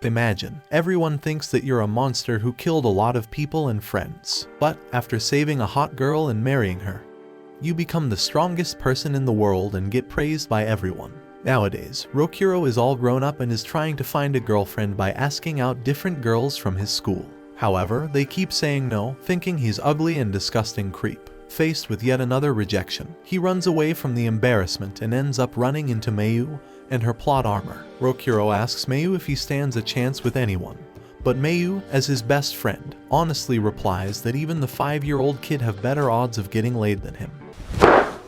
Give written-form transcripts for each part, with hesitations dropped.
Imagine, everyone thinks that you're a monster who killed a lot of people and friends. But after saving a hot girl and marrying her, you become the strongest person in the world and get praised by everyone. Nowadays, Rokuro is all grown up and is trying to find a girlfriend by asking out different girls from his school. However, they keep saying no, thinking he's ugly and disgusting creep. Faced with yet another rejection, he runs away from the embarrassment and ends up running into Mayu and her plot armor. Rokuro asks Mayu if he stands a chance with anyone, but Mayu, as his best friend, honestly replies that even the 5-year-old kid have better odds of getting laid than him.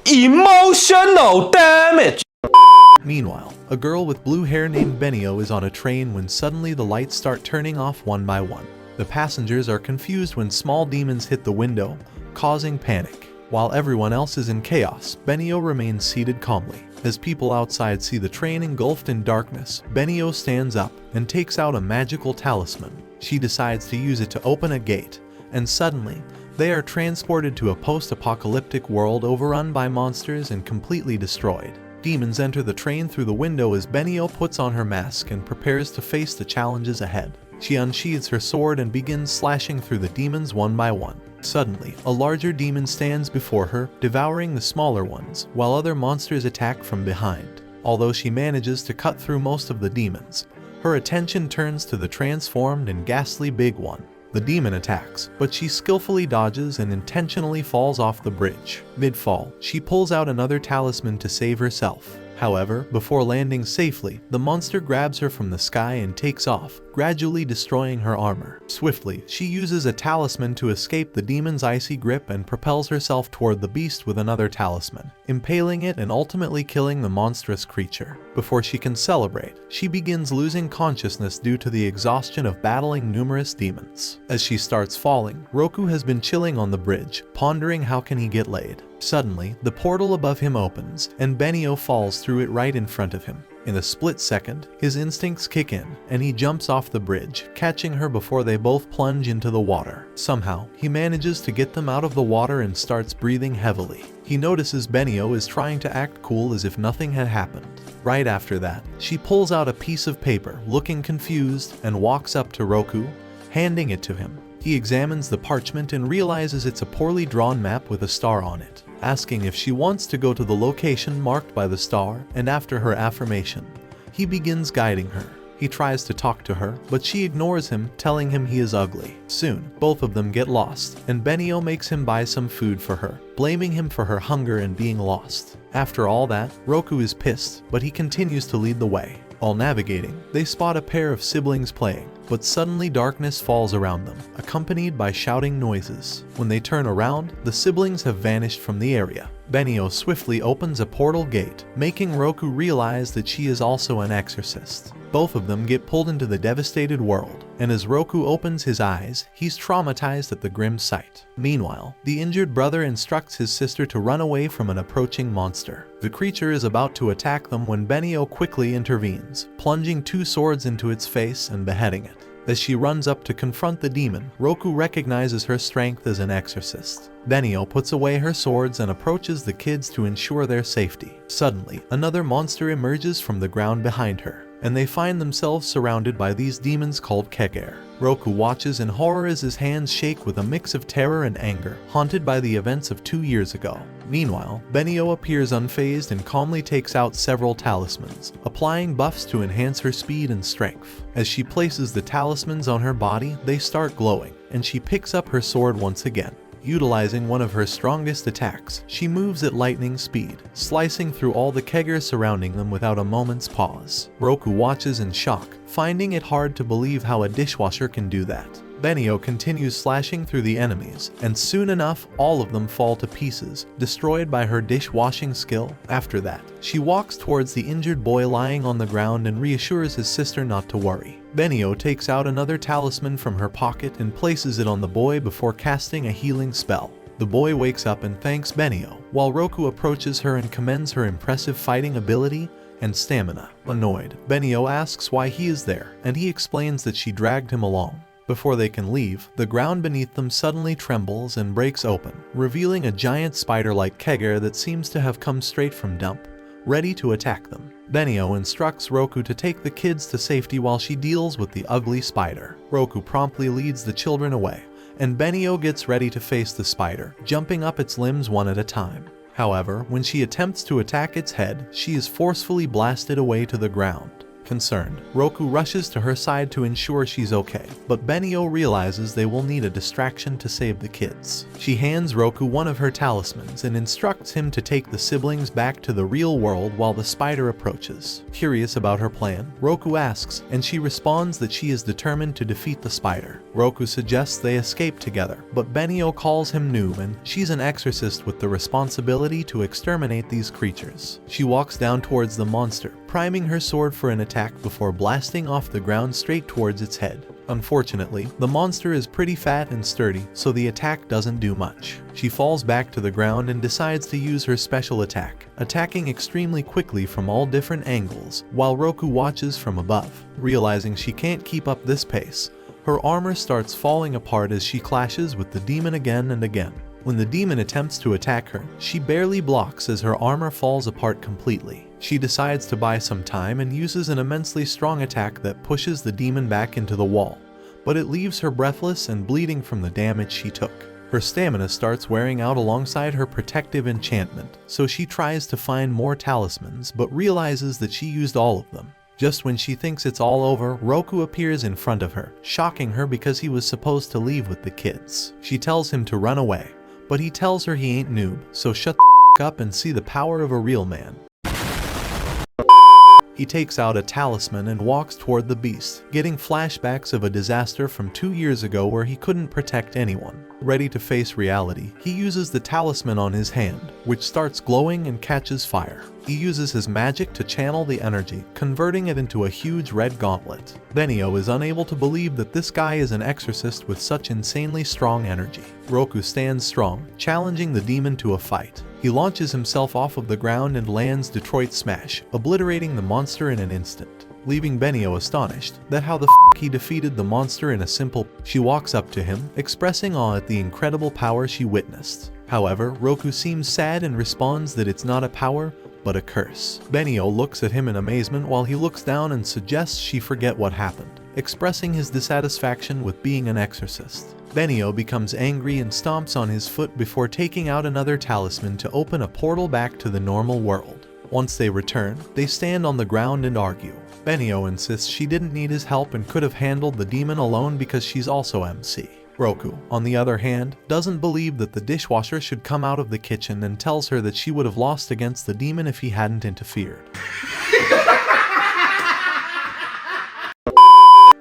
Emotional damage! Meanwhile, a girl with blue hair named Benio is on a train when suddenly the lights start turning off one by one. The passengers are confused when small demons hit the window, causing panic. While everyone else is in chaos, Benio remains seated calmly. As people outside see the train engulfed in darkness, Benio stands up and takes out a magical talisman. She decides to use it to open a gate, and suddenly, they are transported to a post-apocalyptic world overrun by monsters and completely destroyed. Demons enter the train through the window as Benio puts on her mask and prepares to face the challenges ahead. She unsheathes her sword and begins slashing through the demons one by one. Suddenly, a larger demon stands before her, devouring the smaller ones, while other monsters attack from behind. Although she manages to cut through most of the demons, her attention turns to the transformed and ghastly big one. The demon attacks, but she skillfully dodges and intentionally falls off the bridge. Mid-fall, she pulls out another talisman to save herself. However, before landing safely, the monster grabs her from the sky and takes off, gradually destroying her armor. Swiftly, she uses a talisman to escape the demon's icy grip and propels herself toward the beast with another talisman, impaling it and ultimately killing the monstrous creature. Before she can celebrate, she begins losing consciousness due to the exhaustion of battling numerous demons. As she starts falling, Roku has been chilling on the bridge, pondering how can he get laid. Suddenly, the portal above him opens, and Benio falls through it right in front of him. In a split second, his instincts kick in, and he jumps off the bridge, catching her before they both plunge into the water. Somehow, he manages to get them out of the water and starts breathing heavily. He notices Benio is trying to act cool as if nothing had happened. Right after that, she pulls out a piece of paper, looking confused, and walks up to Roku, handing it to him. He examines the parchment and realizes it's a poorly drawn map with a star on it, asking if she wants to go to the location marked by the star, and after her affirmation, he begins guiding her. He tries to talk to her, but she ignores him, telling him he is ugly. Soon, both of them get lost, and Benio makes him buy some food for her, blaming him for her hunger and being lost. After all that, Roku is pissed, but he continues to lead the way. While navigating, they spot a pair of siblings playing, but suddenly darkness falls around them, accompanied by shouting noises. When they turn around, the siblings have vanished from the area. Benio swiftly opens a portal gate, making Roku realize that she is also an exorcist. Both of them get pulled into the devastated world, and as Roku opens his eyes, he's traumatized at the grim sight. Meanwhile, the injured brother instructs his sister to run away from an approaching monster. The creature is about to attack them when Benio quickly intervenes, plunging 2 swords into its face and beheading it. As she runs up to confront the demon, Roku recognizes her strength as an exorcist. Benio puts away her swords and approaches the kids to ensure their safety. Suddenly, another monster emerges from the ground behind her, and they find themselves surrounded by these demons called Kegare. Roku watches in horror as his hands shake with a mix of terror and anger, haunted by the events of 2 years ago. Meanwhile, Benio appears unfazed and calmly takes out several talismans, applying buffs to enhance her speed and strength. As she places the talismans on her body, they start glowing, and she picks up her sword once again. Utilizing one of her strongest attacks, she moves at lightning speed, slicing through all the Kegare surrounding them without a moment's pause. Roku watches in shock, finding it hard to believe how a dishwasher can do that. Benio continues slashing through the enemies, and soon enough, all of them fall to pieces, destroyed by her dishwashing skill. After that, she walks towards the injured boy lying on the ground and reassures his sister not to worry. Benio takes out another talisman from her pocket and places it on the boy before casting a healing spell. The boy wakes up and thanks Benio, while Roku approaches her and commends her impressive fighting ability and stamina. Annoyed, Benio asks why he is there, and he explains that she dragged him along. Before they can leave, the ground beneath them suddenly trembles and breaks open, revealing a giant spider-like Kegare that seems to have come straight from dump, ready to attack them. Benio instructs Roku to take the kids to safety while she deals with the ugly spider. Roku promptly leads the children away, and Benio gets ready to face the spider, jumping up its limbs one at a time. However, when she attempts to attack its head, she is forcefully blasted away to the ground. Concerned, Roku rushes to her side to ensure she's okay, but Benio realizes they will need a distraction to save the kids. She hands Roku one of her talismans and instructs him to take the siblings back to the real world while the spider approaches. Curious about her plan, Roku asks, and she responds that she is determined to defeat the spider. Roku suggests they escape together, but Benio calls him noob and she's an exorcist with the responsibility to exterminate these creatures. She walks down towards the monster, priming her sword for an attack before blasting off the ground straight towards its head. Unfortunately, the monster is pretty fat and sturdy, so the attack doesn't do much. She falls back to the ground and decides to use her special attack, attacking extremely quickly from all different angles, while Roku watches from above. Realizing she can't keep up this pace, her armor starts falling apart as she clashes with the demon again and again. When the demon attempts to attack her, she barely blocks as her armor falls apart completely. She decides to buy some time and uses an immensely strong attack that pushes the demon back into the wall, but it leaves her breathless and bleeding from the damage she took. Her stamina starts wearing out alongside her protective enchantment, so she tries to find more talismans but realizes that she used all of them. Just when she thinks it's all over, Roku appears in front of her, shocking her because he was supposed to leave with the kids. She tells him to run away, but he tells her he ain't noob, so shut the up and see the power of a real man. He takes out a talisman and walks toward the beast, getting flashbacks of a disaster from 2 years ago where he couldn't protect anyone. Ready to face reality, he uses the talisman on his hand, which starts glowing and catches fire. He uses his magic to channel the energy, converting it into a huge red gauntlet. Benio is unable to believe that this guy is an exorcist with such insanely strong energy. Roku stands strong, challenging the demon to a fight. He launches himself off of the ground and lands Detroit Smash, obliterating the monster in an instant, leaving Benio astonished that how the he defeated the monster in a simple. She walks up to him, expressing awe at the incredible power she witnessed. However, Roku seems sad and responds that it's not a power, but a curse. Benio looks at him in amazement while he looks down and suggests she forget what happened, expressing his dissatisfaction with being an exorcist. Benio becomes angry and stomps on his foot before taking out another talisman to open a portal back to the normal world. Once they return, they stand on the ground and argue. Benio insists she didn't need his help and could have handled the demon alone because she's also MC. Roku, on the other hand, doesn't believe that the dishwasher should come out of the kitchen and tells her that she would have lost against the demon if he hadn't interfered.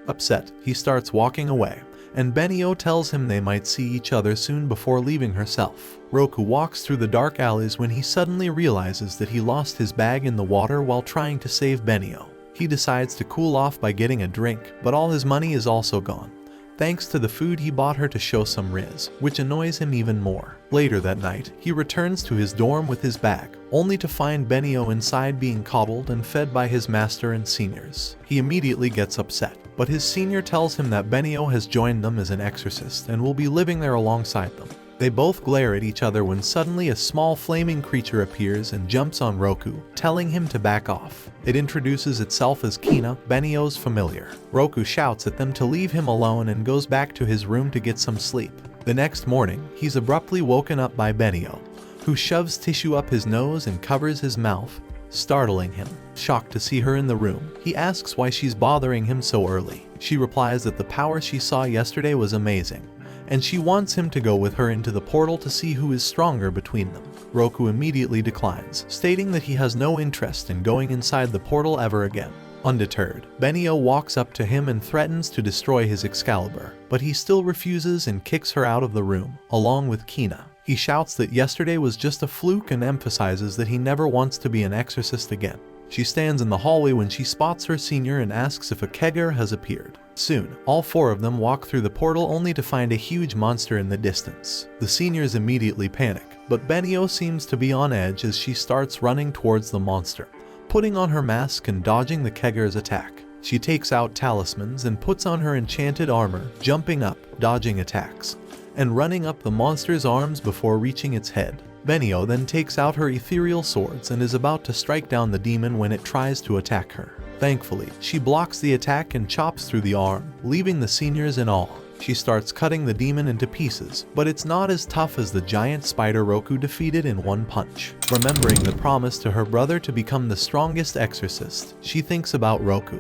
Upset, he starts walking away, and Benio tells him they might see each other soon before leaving herself. Roku walks through the dark alleys when he suddenly realizes that he lost his bag in the water while trying to save Benio. He decides to cool off by getting a drink, but all his money is also gone, thanks to the food he bought her to show some riz, which annoys him even more. Later that night, he returns to his dorm with his bag, only to find Benio inside being coddled and fed by his master and seniors. He immediately gets upset, but his senior tells him that Benio has joined them as an exorcist and will be living there alongside them. They both glare at each other when suddenly a small flaming creature appears and jumps on Roku, telling him to back off. It introduces itself as Kina, Benio's familiar. Roku shouts at them to leave him alone and goes back to his room to get some sleep. The next morning, he's abruptly woken up by Benio, who shoves tissue up his nose and covers his mouth, startling him. Shocked to see her in the room, he asks why she's bothering him so early. She replies that the power she saw yesterday was amazing, and she wants him to go with her into the portal to see who is stronger between them. Roku immediately declines, stating that he has no interest in going inside the portal ever again. Undeterred, Benio walks up to him and threatens to destroy his Excalibur, but he still refuses and kicks her out of the room, along with Kina. He shouts that yesterday was just a fluke and emphasizes that he never wants to be an exorcist again. She stands in the hallway when she spots her senior and asks if a Kegare has appeared. Soon, all four of them walk through the portal only to find a huge monster in the distance. The seniors immediately panic, but Benio seems to be on edge as she starts running towards the monster, putting on her mask and dodging the Kegare's attack. She takes out talismans and puts on her enchanted armor, jumping up, dodging attacks, and running up the monster's arms before reaching its head. Benio then takes out her ethereal swords and is about to strike down the demon when it tries to attack her. Thankfully, she blocks the attack and chops through the arm, leaving the seniors in awe. She starts cutting the demon into pieces, but it's not as tough as the giant spider Roku defeated in one punch. Remembering the promise to her brother to become the strongest exorcist, she thinks about Roku,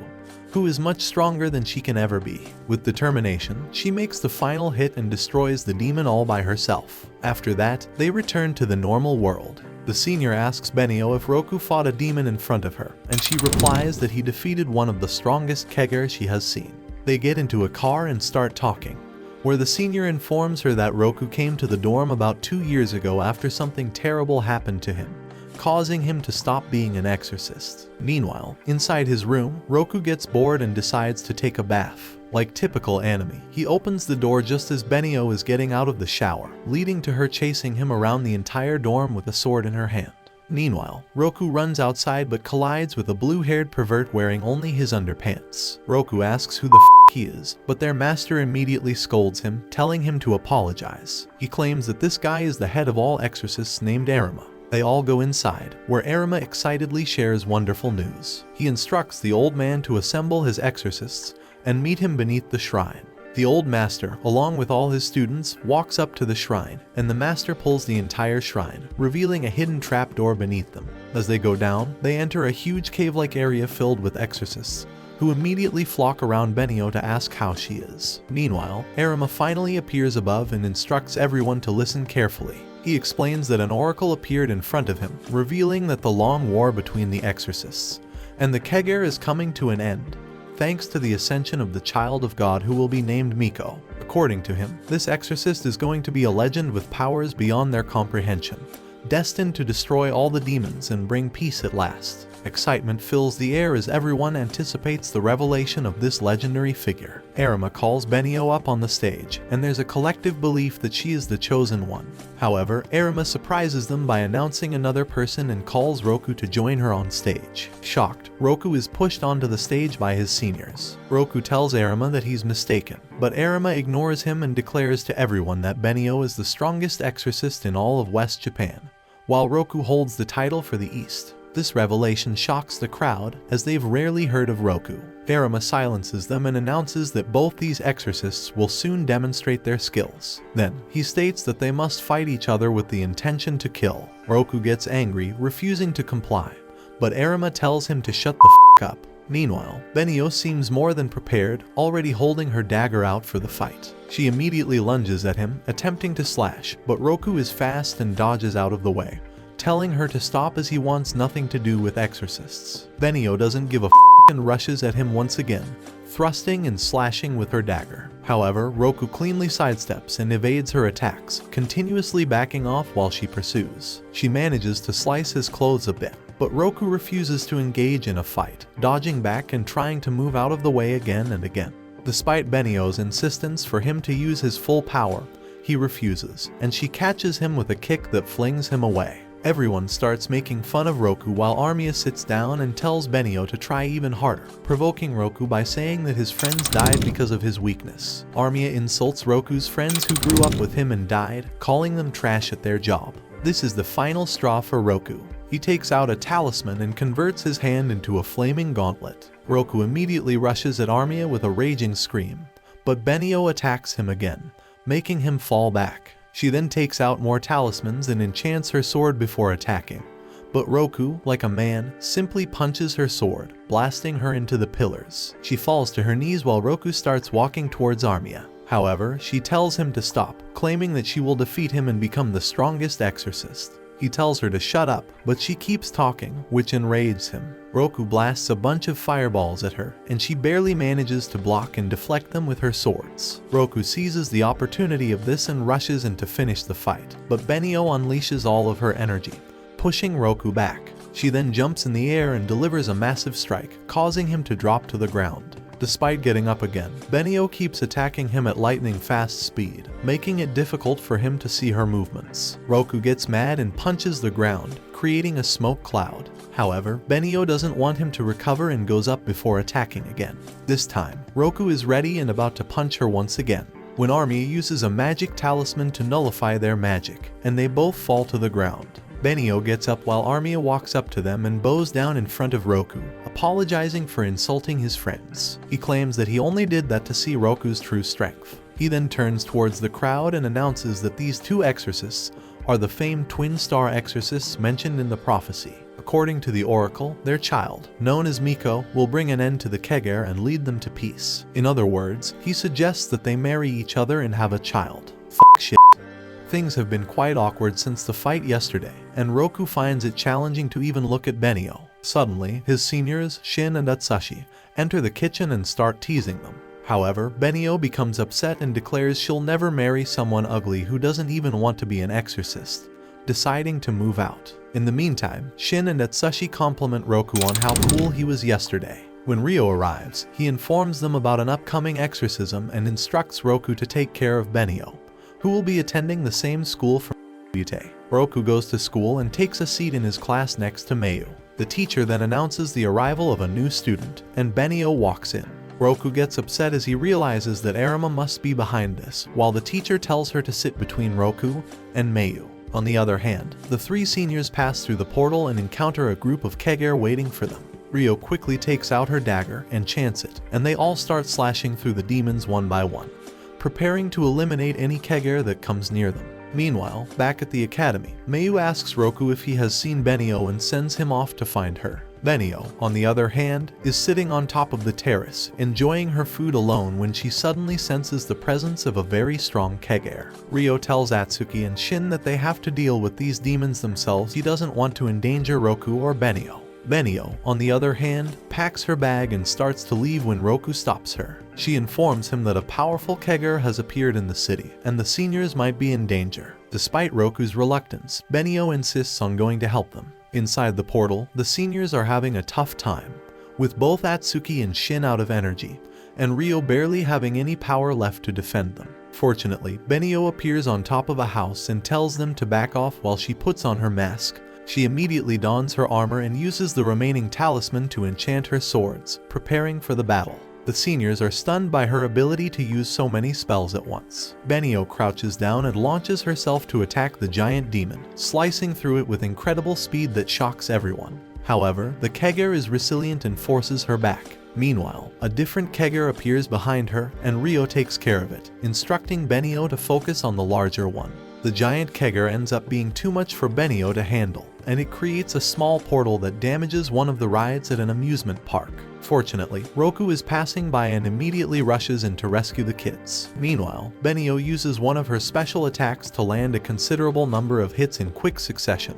who is much stronger than she can ever be. With determination, she makes the final hit and destroys the demon all by herself. After that, they return to the normal world. The senior asks Benio if Roku fought a demon in front of her, and she replies that he defeated one of the strongest Kegare she has seen. They get into a car and start talking, where the senior informs her that Roku came to the dorm about 2 years ago after something terrible happened to him, causing him to stop being an exorcist. Meanwhile, inside his room, Roku gets bored and decides to take a bath. Like typical anime, he opens the door just as Benio is getting out of the shower, leading to her chasing him around the entire dorm with a sword in her hand. Meanwhile, Roku runs outside but collides with a blue-haired pervert wearing only his underpants. Roku asks who the he is, but their master immediately scolds him, telling him to apologize. He claims that this guy is the head of all exorcists named Arima. They all go inside, where Arima excitedly shares wonderful news. He instructs the old man to assemble his exorcists and meet him beneath the shrine. The old master, along with all his students, walks up to the shrine, and the master pulls the entire shrine, revealing a hidden trapdoor beneath them. As they go down, they enter a huge cave-like area filled with exorcists, who immediately flock around Benio to ask how she is. Meanwhile, Arima finally appears above and instructs everyone to listen carefully. He explains that an oracle appeared in front of him, revealing that the long war between the exorcists and the Kegare is coming to an end, thanks to the ascension of the child of God who will be named Miko. According to him, this exorcist is going to be a legend with powers beyond their comprehension, destined to destroy all the demons and bring peace at last. Excitement fills the air as everyone anticipates the revelation of this legendary figure. Arima calls Benio up on the stage, and there's a collective belief that she is the chosen one. However, Arima surprises them by announcing another person and calls Roku to join her on stage. Shocked, Roku is pushed onto the stage by his seniors. Roku tells Arima that he's mistaken, but Arima ignores him and declares to everyone that Benio is the strongest exorcist in all of West Japan, while Roku holds the title for the East. This revelation shocks the crowd, as they've rarely heard of Roku. Arima silences them and announces that both these exorcists will soon demonstrate their skills. Then, he states that they must fight each other with the intention to kill. Roku gets angry, refusing to comply, but Arima tells him to shut the f*** up. Meanwhile, Benio seems more than prepared, already holding her dagger out for the fight. She immediately lunges at him, attempting to slash, but Roku is fast and dodges out of the way, telling her to stop as he wants nothing to do with exorcists. Benio doesn't give a f*** and rushes at him once again, thrusting and slashing with her dagger. However, Roku cleanly sidesteps and evades her attacks, continuously backing off while she pursues. She manages to slice his clothes a bit, but Roku refuses to engage in a fight, dodging back and trying to move out of the way again and again. Despite Benio's insistence for him to use his full power, he refuses, and she catches him with a kick that flings him away. Everyone starts making fun of Roku while Armia sits down and tells Benio to try even harder, provoking Roku by saying that his friends died because of his weakness. Armia insults Roku's friends who grew up with him and died, calling them trash at their job. This is the final straw for Roku. He takes out a talisman and converts his hand into a flaming gauntlet. Roku immediately rushes at Armia with a raging scream, but Benio attacks him again, making him fall back. She then takes out more talismans and enchants her sword before attacking, but Roku, like a man, simply punches her sword, blasting her into the pillars. She falls to her knees while Roku starts walking towards Armia. However, she tells him to stop, claiming that she will defeat him and become the strongest exorcist. He tells her to shut up, but she keeps talking, which enrages him. Roku blasts a bunch of fireballs at her, and she barely manages to block and deflect them with her swords. Roku seizes the opportunity of this and rushes in to finish the fight, but Benio unleashes all of her energy, pushing Roku back. She then jumps in the air and delivers a massive strike, causing him to drop to the ground. Despite getting up again, Benio keeps attacking him at lightning-fast speed, making it difficult for him to see her movements. Roku gets mad and punches the ground, creating a smoke cloud. However, Benio doesn't want him to recover and goes up before attacking again. This time, Roku is ready and about to punch her once again. when Army uses a magic talisman to nullify their magic, and they both fall to the ground. Benio gets up while Armia walks up to them and bows down in front of Roku, apologizing for insulting his friends. He claims that he only did that to see Roku's true strength. He then turns towards the crowd and announces that these two exorcists are the famed twin-star exorcists mentioned in the prophecy. According to the oracle, their child, known as Miko, will bring an end to the Kegare and lead them to peace. In other words, he suggests that they marry each other and have a child. Fuck shit. Things have been quite awkward since the fight yesterday, and Roku finds it challenging to even look at Benio. Suddenly, his seniors, Shin and Atsushi, enter the kitchen and start teasing them. However, Benio becomes upset and declares she'll never marry someone ugly who doesn't even want to be an exorcist, deciding to move out. In the meantime, Shin and Atsushi compliment Roku on how cool he was yesterday. When Riro arrives, he informs them about an upcoming exorcism and instructs Roku to take care of Benio, who will be attending the same school from Butte. Roku goes to school and takes a seat in his class next to Mayu. The teacher then announces the arrival of a new student, and Benio walks in. Roku gets upset as he realizes that Arima must be behind this, while the teacher tells her to sit between Roku and Mayu. On the other hand, the three seniors pass through the portal and encounter a group of Kegare waiting for them. Riro quickly takes out her dagger and chants it, and they all start slashing through the demons one by one, preparing to eliminate any Kegare that comes near them. Meanwhile, back at the academy, Mayu asks Roku if he has seen Benio and sends him off to find her. Benio, on the other hand, is sitting on top of the terrace, enjoying her food alone when she suddenly senses the presence of a very strong Kegare. Riro tells Atsuki and Shin that they have to deal with these demons themselves. He doesn't want to endanger Roku or Benio. Benio, on the other hand, packs her bag and starts to leave when Roku stops her. She informs him that a powerful Kegare has appeared in the city, and the seniors might be in danger. Despite Roku's reluctance, Benio insists on going to help them. Inside the portal, the seniors are having a tough time, with both Atsuki and Shin out of energy, and Riro barely having any power left to defend them. Fortunately, Benio appears on top of a house and tells them to back off while she puts on her mask. She immediately dons her armor and uses the remaining talisman to enchant her swords, preparing for the battle. The seniors are stunned by her ability to use so many spells at once. Benio crouches down and launches herself to attack the giant demon, slicing through it with incredible speed that shocks everyone. However, the Kegare is resilient and forces her back. Meanwhile, a different Kegare appears behind her, and Riro takes care of it, instructing Benio to focus on the larger one. The giant Kegare ends up being too much for Benio to handle, and it creates a small portal that damages one of the rides at an amusement park. Fortunately, Roku is passing by and immediately rushes in to rescue the kids. Meanwhile, Benio uses one of her special attacks to land a considerable number of hits in quick succession,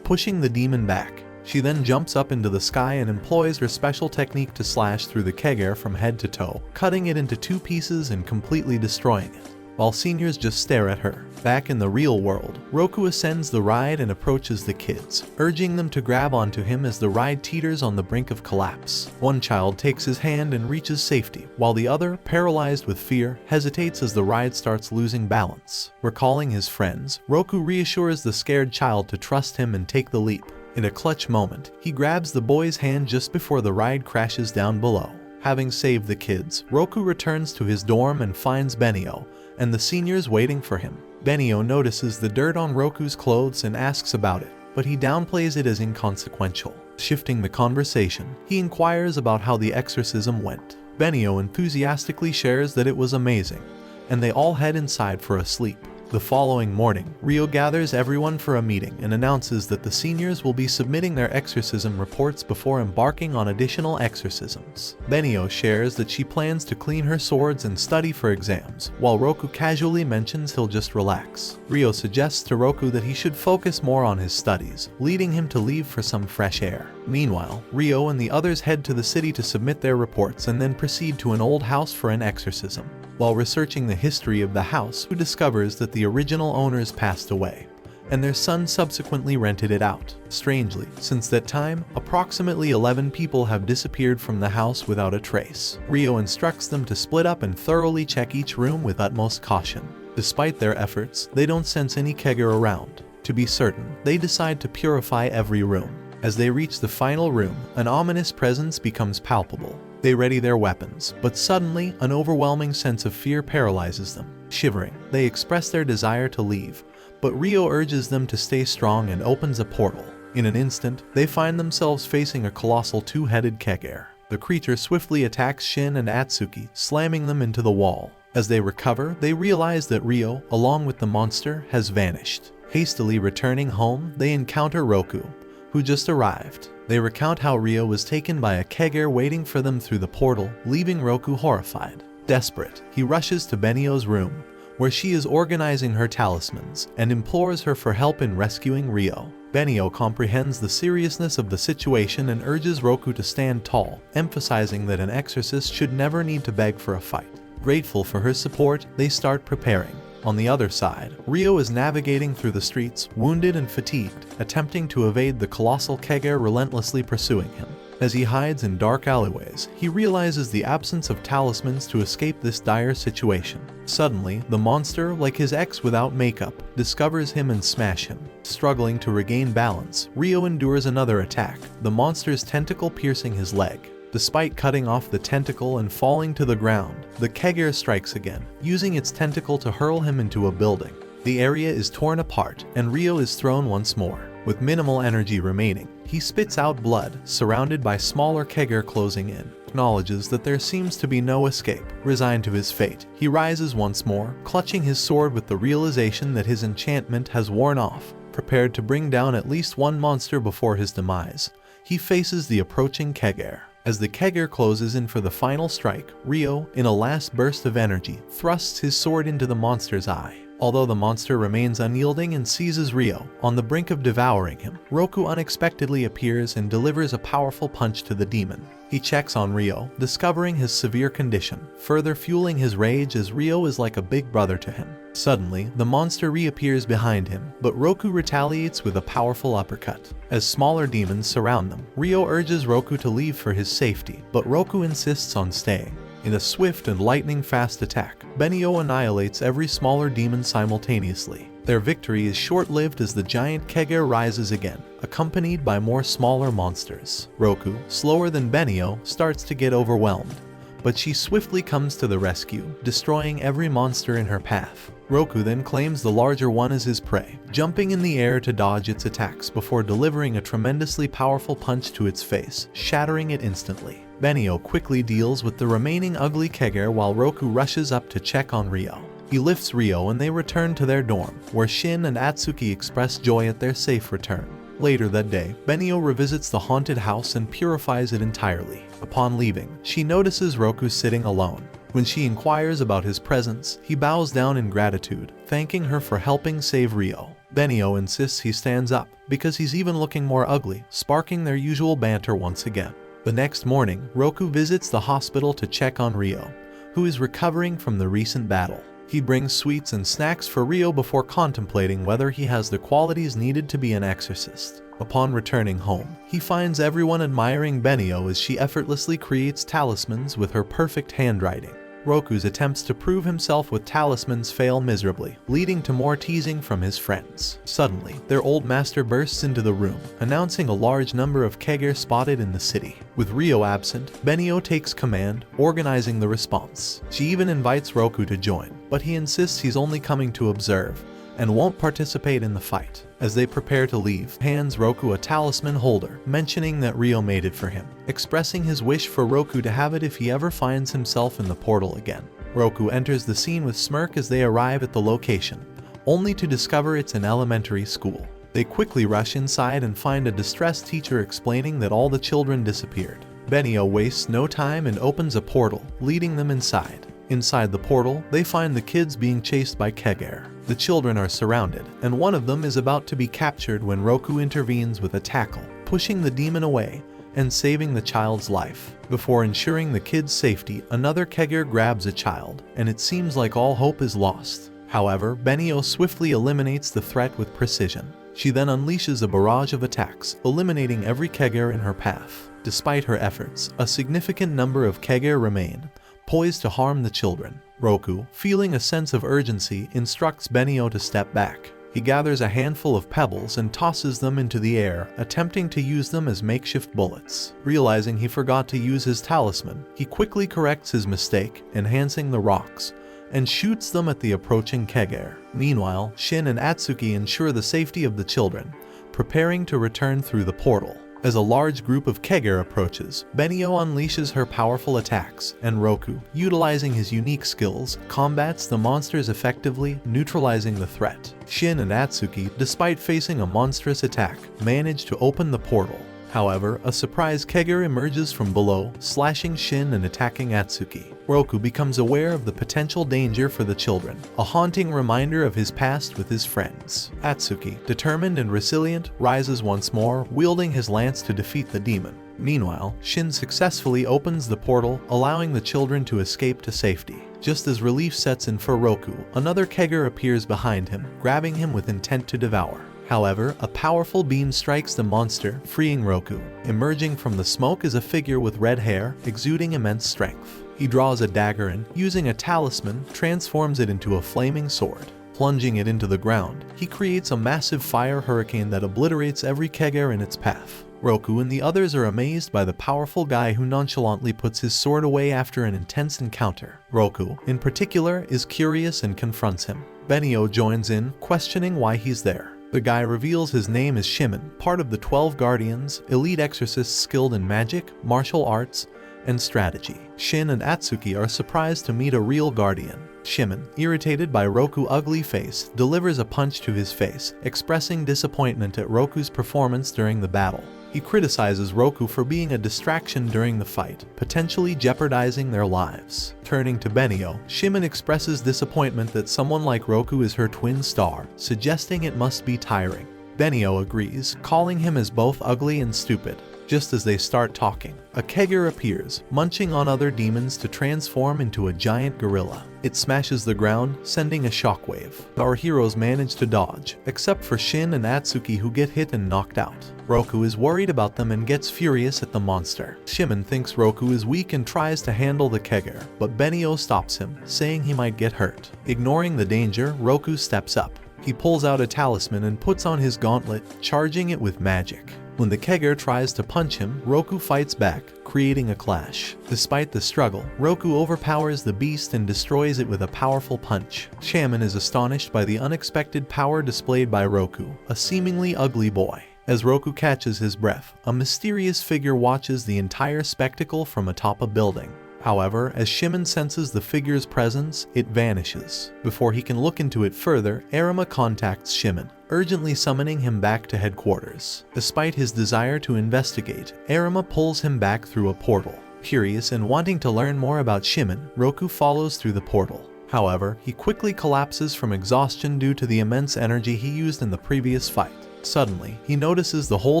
pushing the demon back. She then jumps up into the sky and employs her special technique to slash through the Kegare from head to toe, cutting it into two pieces and completely destroying it, while seniors just stare at her. Back in the real world, Roku ascends the ride and approaches the kids, urging them to grab onto him as the ride teeters on the brink of collapse. One child takes his hand and reaches safety, while the other, paralyzed with fear, hesitates as the ride starts losing balance. Recalling his friends, Roku reassures the scared child to trust him and take the leap. In a clutch moment, he grabs the boy's hand just before the ride crashes down below. Having saved the kids, Roku returns to his dorm and finds Benio and the seniors waiting for him. Benio notices the dirt on Roku's clothes and asks about it, but he downplays it as inconsequential. Shifting the conversation, he inquires about how the exorcism went. Benio enthusiastically shares that it was amazing, and they all head inside for a sleep. The following morning, Riro gathers everyone for a meeting and announces that the seniors will be submitting their exorcism reports before embarking on additional exorcisms. Benio shares that she plans to clean her swords and study for exams, while Roku casually mentions he'll just relax. Riro suggests to Roku that he should focus more on his studies, leading him to leave for some fresh air. Meanwhile, Riro and the others head to the city to submit their reports and then proceed to an old house for an exorcism. While researching the history of the house, Who discovers that the original owners passed away, and their son subsequently rented it out. Strangely, since that time, approximately 11 people have disappeared from the house without a trace. Riro instructs them to split up and thoroughly check each room with utmost caution. Despite their efforts, they don't sense any Kegare around. To be certain, they decide to purify every room. As they reach the final room, an ominous presence becomes palpable. They ready their weapons, but suddenly an overwhelming sense of fear paralyzes them. Shivering, they express their desire to leave, but Riro urges them to stay strong and opens a portal. In an instant, they find themselves facing a colossal two-headed Kegare. The creature swiftly attacks Shin and Atsuki, slamming them into the wall. As they recover, they realize that Riro, along with the monster, has vanished. Hastily returning home, they encounter Roku, who just arrived. They recount how Riro was taken by a Kegare waiting for them through the portal, leaving Roku horrified. Desperate, he rushes to Benio's room, where she is organizing her talismans, and implores her for help in rescuing Riro. Benio comprehends the seriousness of the situation and urges Roku to stand tall, emphasizing that an exorcist should never need to beg for a fight. Grateful for her support, they start preparing. On the other side, Riro is navigating through the streets, wounded and fatigued, attempting to evade the colossal Kegare relentlessly pursuing him. As he hides in dark alleyways, he realizes the absence of talismans to escape this dire situation. Suddenly, the monster, like his ex without makeup, discovers him and smashes him. Struggling to regain balance, Riro endures another attack, the monster's tentacle piercing his leg. Despite cutting off the tentacle and falling to the ground, the Kegare strikes again, using its tentacle to hurl him into a building. The area is torn apart, and Riro is thrown once more. With minimal energy remaining, he spits out blood, surrounded by smaller Kegare closing in. Acknowledges that there seems to be no escape. Resigned to his fate, he rises once more, clutching his sword with the realization that his enchantment has worn off. Prepared to bring down at least one monster before his demise, he faces the approaching Kegare. As the Kegare closes in for the final strike, Riro, in a last burst of energy, thrusts his sword into the monster's eye. Although the monster remains unyielding and seizes Riro, on the brink of devouring him, Roku unexpectedly appears and delivers a powerful punch to the demon. He checks on Riro, discovering his severe condition, further fueling his rage as Riro is like a big brother to him. Suddenly, the monster reappears behind him, but Roku retaliates with a powerful uppercut. As smaller demons surround them, Riro urges Roku to leave for his safety, but Roku insists on staying. In a swift and lightning-fast attack, Benio annihilates every smaller demon simultaneously. Their victory is short-lived as the giant Kegare rises again, accompanied by more smaller monsters. Roku, slower than Benio, starts to get overwhelmed, but she swiftly comes to the rescue, destroying every monster in her path. Roku then claims the larger one as his prey, jumping in the air to dodge its attacks before delivering a tremendously powerful punch to its face, shattering it instantly. Benio quickly deals with the remaining ugly Kegare while Roku rushes up to check on Riro. He lifts Riro and they return to their dorm, where Shin and Atsuki express joy at their safe return. Later that day, Benio revisits the haunted house and purifies it entirely. Upon leaving, she notices Roku sitting alone. When she inquires about his presence, he bows down in gratitude, thanking her for helping save Riro. Benio insists he stands up, because he's even looking more ugly, sparking their usual banter once again. The next morning, Roku visits the hospital to check on Riro, who is recovering from the recent battle. He brings sweets and snacks for Riro before contemplating whether he has the qualities needed to be an exorcist. Upon returning home, he finds everyone admiring Benio as she effortlessly creates talismans with her perfect handwriting. Roku's attempts to prove himself with talismans fail miserably, leading to more teasing from his friends. Suddenly, their old master bursts into the room, announcing a large number of Kegare spotted in the city. With Riro absent, Benio takes command, organizing the response. She even invites Roku to join, but he insists he's only coming to observe, and won't participate in the fight. As they prepare to leave, hands Roku a talisman holder, mentioning that Riro made it for him, expressing his wish for Roku to have it if he ever finds himself in the portal again. Roku enters the scene with smirk as they arrive at the location, only to discover it's an elementary school. They quickly rush inside and find a distressed teacher explaining that all the children disappeared. Benio wastes no time and opens a portal, leading them inside. Inside the portal, they find the kids being chased by Kegare. The children are surrounded, and one of them is about to be captured when Roku intervenes with a tackle, pushing the demon away and saving the child's life. Before ensuring the kid's safety, another Kegare grabs a child, and it seems like all hope is lost. However, Benio swiftly eliminates the threat with precision. She then unleashes a barrage of attacks, eliminating every Kegare in her path. Despite her efforts, a significant number of Kegare remain, poised to harm the children. Roku, feeling a sense of urgency, instructs Benio to step back. He gathers a handful of pebbles and tosses them into the air, attempting to use them as makeshift bullets. Realizing he forgot to use his talisman, he quickly corrects his mistake, enhancing the rocks, and shoots them at the approaching Kegare. Meanwhile, Shin and Atsuki ensure the safety of the children, preparing to return through the portal. As a large group of Kegare approaches, Benio unleashes her powerful attacks, and Roku, utilizing his unique skills, combats the monsters effectively, neutralizing the threat. Shin and Atsuki, despite facing a monstrous attack, manage to open the portal. However, a surprise Kegare emerges from below, slashing Shin and attacking Atsuki. Roku becomes aware of the potential danger for the children, a haunting reminder of his past with his friends. Atsuki, determined and resilient, rises once more, wielding his lance to defeat the demon. Meanwhile, Shin successfully opens the portal, allowing the children to escape to safety. Just as relief sets in for Roku, another Kegare appears behind him, grabbing him with intent to devour. However, a powerful beam strikes the monster, freeing Roku. Emerging from the smoke is a figure with red hair, exuding immense strength. He draws a dagger and, using a talisman, transforms it into a flaming sword. Plunging it into the ground, he creates a massive fire hurricane that obliterates every Kegare in its path. Roku and the others are amazed by the powerful guy who nonchalantly puts his sword away after an intense encounter. Roku, in particular, is curious and confronts him. Benio joins in, questioning why he's there. The guy reveals his name is Shimon, part of the 12 Guardians, elite exorcists skilled in magic, martial arts, and strategy. Shin and Atsuki are surprised to meet a real guardian. Shimon, irritated by Roku's ugly face, delivers a punch to his face, expressing disappointment at Roku's performance during the battle. He criticizes Roku for being a distraction during the fight, potentially jeopardizing their lives. Turning to Benio, Shimon expresses disappointment that someone like Roku is her twin star, suggesting it must be tiring. Benio agrees, calling him as both ugly and stupid. Just as they start talking, a Kegare appears, munching on other demons to transform into a giant gorilla. It smashes the ground, sending a shockwave. Our heroes manage to dodge, except for Shin and Atsuki who get hit and knocked out. Roku is worried about them and gets furious at the monster. Shimon thinks Roku is weak and tries to handle the Kegare, but Benio stops him, saying he might get hurt. Ignoring the danger, Roku steps up. He pulls out a talisman and puts on his gauntlet, charging it with magic. When the Kegare tries to punch him, Roku fights back, creating a clash. Despite the struggle, Roku overpowers the beast and destroys it with a powerful punch. Shaman is astonished by the unexpected power displayed by Roku, a seemingly ugly boy. As Roku catches his breath, a mysterious figure watches the entire spectacle from atop a building. However, as Shimon senses the figure's presence, it vanishes. Before he can look into it further, Arima contacts Shimon, urgently summoning him back to headquarters. Despite his desire to investigate, Arima pulls him back through a portal. Curious and wanting to learn more about Shimon, Roku follows through the portal. However, he quickly collapses from exhaustion due to the immense energy he used in the previous fight. Suddenly, he notices the whole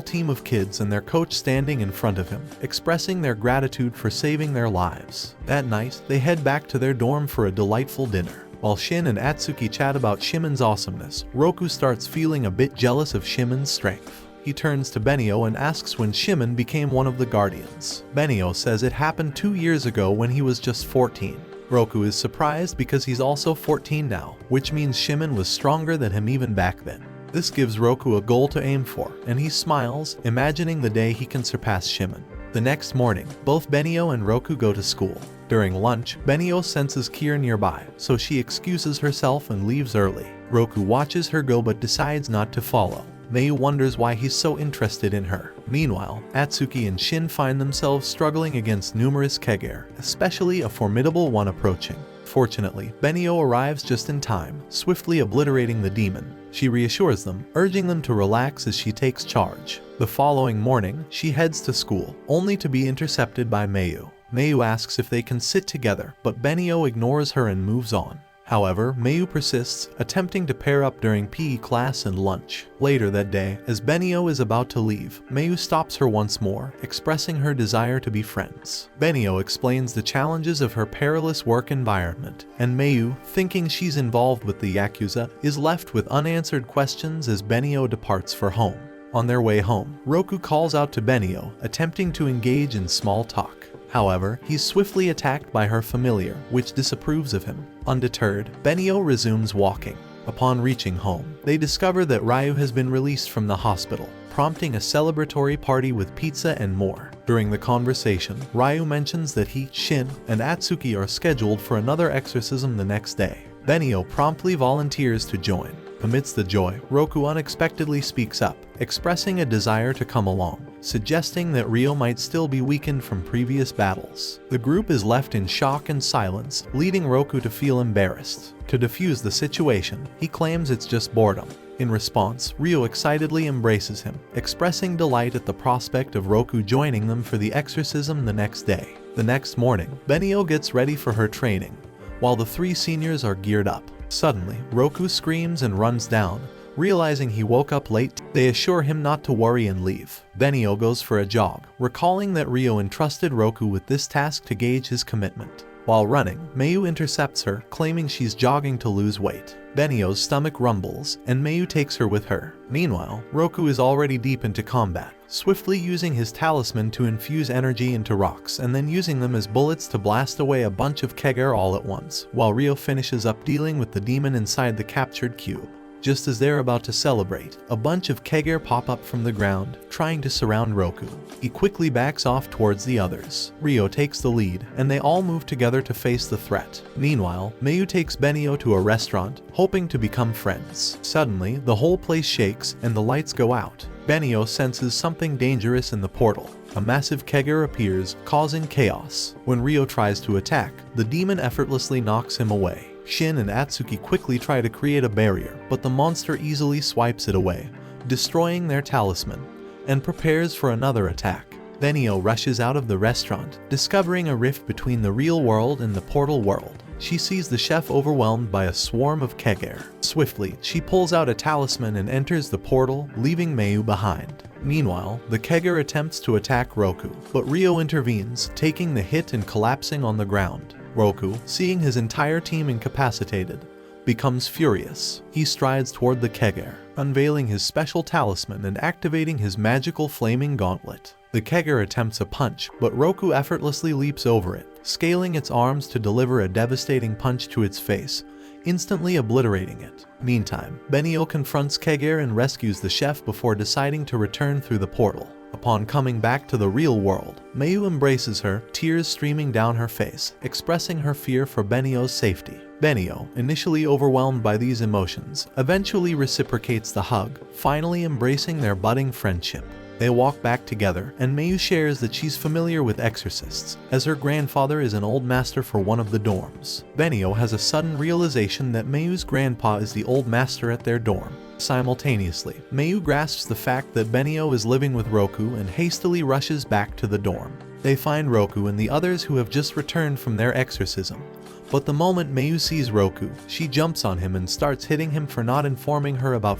team of kids and their coach standing in front of him, expressing their gratitude for saving their lives. That night, they head back to their dorm for a delightful dinner. While Shin and Atsuki chat about Shimon's awesomeness, Roku starts feeling a bit jealous of Shimon's strength. He turns to Benio and asks when Shimon became one of the Guardians. Benio says it happened 2 years ago when he was just 14. Roku is surprised because he's also 14 now, which means Shimon was stronger than him even back then. This gives Roku a goal to aim for, and he smiles, imagining the day he can surpass Shimon. The next morning, both Benio and Roku go to school. During lunch, Benio senses Kier nearby, so she excuses herself and leaves early. Roku watches her go but decides not to follow. Mayu wonders why he's so interested in her. Meanwhile, Atsuki and Shin find themselves struggling against numerous Kegare, especially a formidable one approaching. Fortunately, Benio arrives just in time, swiftly obliterating the demon. She reassures them, urging them to relax as she takes charge. The following morning, she heads to school, only to be intercepted by Mayu. Mayu asks if they can sit together, but Benio ignores her and moves on. However, Mayu persists, attempting to pair up during PE class and lunch. Later that day, as Benio is about to leave, Mayu stops her once more, expressing her desire to be friends. Benio explains the challenges of her perilous work environment, and Mayu, thinking she's involved with the Yakuza, is left with unanswered questions as Benio departs for home. On their way home, Roku calls out to Benio, attempting to engage in small talk. However, he's swiftly attacked by her familiar, which disapproves of him. Undeterred, Benio resumes walking. Upon reaching home, they discover that Ryu has been released from the hospital, prompting a celebratory party with pizza and more. During the conversation, Ryu mentions that he, Shin, and Atsuki are scheduled for another exorcism the next day. Benio promptly volunteers to join. Amidst the joy, Roku unexpectedly speaks up, expressing a desire to come along, suggesting that Ryo might still be weakened from previous battles. The group is left in shock and silence, leading Roku to feel embarrassed. To defuse the situation, he claims it's just boredom. In response, Ryo excitedly embraces him, expressing delight at the prospect of Roku joining them for the exorcism the next day. The next morning, Benio gets ready for her training, while the three seniors are geared up. Suddenly, Roku screams and runs down. Realizing he woke up late, they assure him not to worry and leave. Benio goes for a jog, recalling that Ryo entrusted Roku with this task to gauge his commitment. While running, Mayu intercepts her, claiming she's jogging to lose weight. Benio's stomach rumbles, and Mayu takes her with her. Meanwhile, Roku is already deep into combat, swiftly using his talisman to infuse energy into rocks and then using them as bullets to blast away a bunch of Kegare all at once, while Ryo finishes up dealing with the demon inside the captured cube. Just as they're about to celebrate, a bunch of Kegare pop up from the ground, trying to surround Roku. He quickly backs off towards the others. Ryo takes the lead, and they all move together to face the threat. Meanwhile, Mayu takes Benio to a restaurant, hoping to become friends. Suddenly, the whole place shakes, and the lights go out. Benio senses something dangerous in the portal. A massive Kegare appears, causing chaos. When Ryo tries to attack, the demon effortlessly knocks him away. Shin and Atsuki quickly try to create a barrier, but the monster easily swipes it away, destroying their talisman, and prepares for another attack. Benio rushes out of the restaurant, discovering a rift between the real world and the portal world. She sees the chef overwhelmed by a swarm of Kegare. Swiftly, she pulls out a talisman and enters the portal, leaving Mayu behind. Meanwhile, the Kegare attempts to attack Roku, but Ryo intervenes, taking the hit and collapsing on the ground. Roku, seeing his entire team incapacitated, becomes furious. He strides toward the Kegare, unveiling his special talisman and activating his magical flaming gauntlet. The Kegare attempts a punch, but Roku effortlessly leaps over it, scaling its arms to deliver a devastating punch to its face, instantly obliterating it. Meantime, Benio confronts Kegare and rescues the chef before deciding to return through the portal. Upon coming back to the real world, Mayu embraces her, tears streaming down her face, expressing her fear for Benio's safety. Benio, initially overwhelmed by these emotions, eventually reciprocates the hug, finally embracing their budding friendship. They walk back together, and Mayu shares that she's familiar with exorcists, as her grandfather is an old master for one of the dorms. Benio has a sudden realization that Mayu's grandpa is the old master at their dorm. Simultaneously, Mayu grasps the fact that Benio is living with Roku and hastily rushes back to the dorm. They find Roku and the others who have just returned from their exorcism. But the moment Mayu sees Roku, she jumps on him and starts hitting him for not informing her about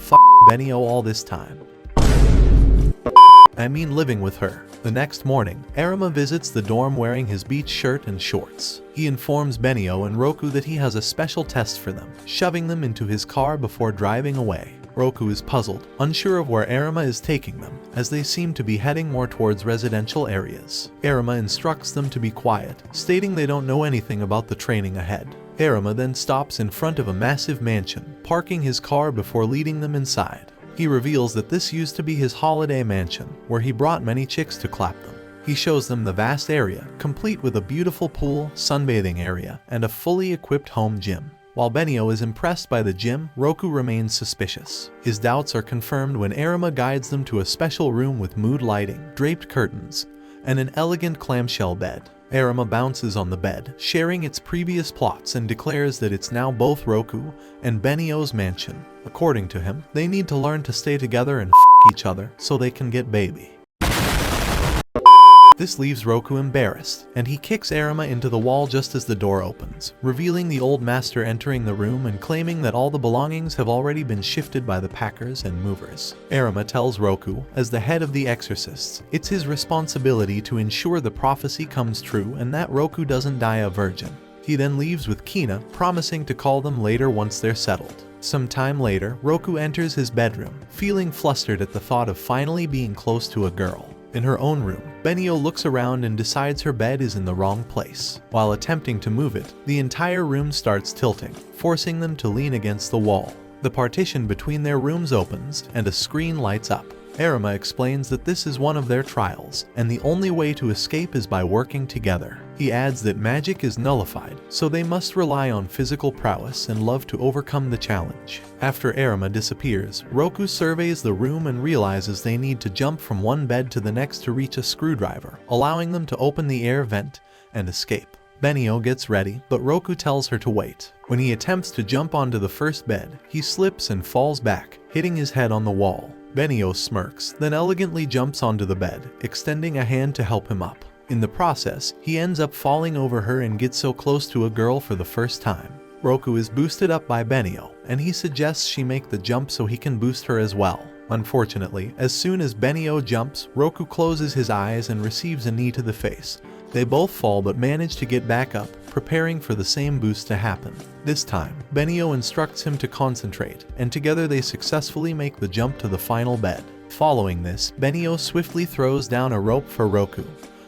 Benio all this time. Living with her. The next morning, Arima visits the dorm wearing his beach shirt and shorts. He informs Benio and Roku that he has a special test for them, shoving them into his car before driving away. Roku is puzzled, unsure of where Arima is taking them, as they seem to be heading more towards residential areas. Arima instructs them to be quiet, stating they don't know anything about the training ahead. Arima then stops in front of a massive mansion, parking his car before leading them inside. He reveals that this used to be his holiday mansion, where he brought many chicks to clap them. He shows them the vast area, complete with a beautiful pool, sunbathing area, and a fully equipped home gym. While Benio is impressed by the gym, Roku remains suspicious. His doubts are confirmed when Arima guides them to a special room with mood lighting, draped curtains, and an elegant clamshell bed. Arima bounces on the bed, sharing its previous plots, and declares that it's now both Roku and Benio's mansion. According to him, they need to learn to stay together and each other so they can get baby. This leaves Roku embarrassed, and he kicks Arima into the wall just as the door opens, revealing the old master entering the room and claiming that all the belongings have already been shifted by the packers and movers. Arima tells Roku, as the head of the Exorcists, it's his responsibility to ensure the prophecy comes true and that Roku doesn't die a virgin. He then leaves with Kina, promising to call them later once they're settled. Some time later, Roku enters his bedroom, feeling flustered at the thought of finally being close to a girl. In her own room, Benio looks around and decides her bed is in the wrong place. While attempting to move it, the entire room starts tilting, forcing them to lean against the wall. The partition between their rooms opens and a screen lights up. Arima explains that this is one of their trials, and the only way to escape is by working together. He adds that magic is nullified, so they must rely on physical prowess and love to overcome the challenge. After Arima disappears, Roku surveys the room and realizes they need to jump from one bed to the next to reach a screwdriver, allowing them to open the air vent and escape. Benio gets ready, but Roku tells her to wait. When he attempts to jump onto the first bed, he slips and falls back, hitting his head on the wall. Benio smirks, then elegantly jumps onto the bed, extending a hand to help him up. In the process, he ends up falling over her and gets so close to a girl for the first time. Roku is boosted up by Benio, and he suggests she make the jump so he can boost her as well. Unfortunately, as soon as Benio jumps, Roku closes his eyes and receives a knee to the face. They both fall but manage to get back up, preparing for the same boost to happen. This time, Benio instructs him to concentrate, and together they successfully make the jump to the final bed. Following this, Benio swiftly throws down a rope for Roku,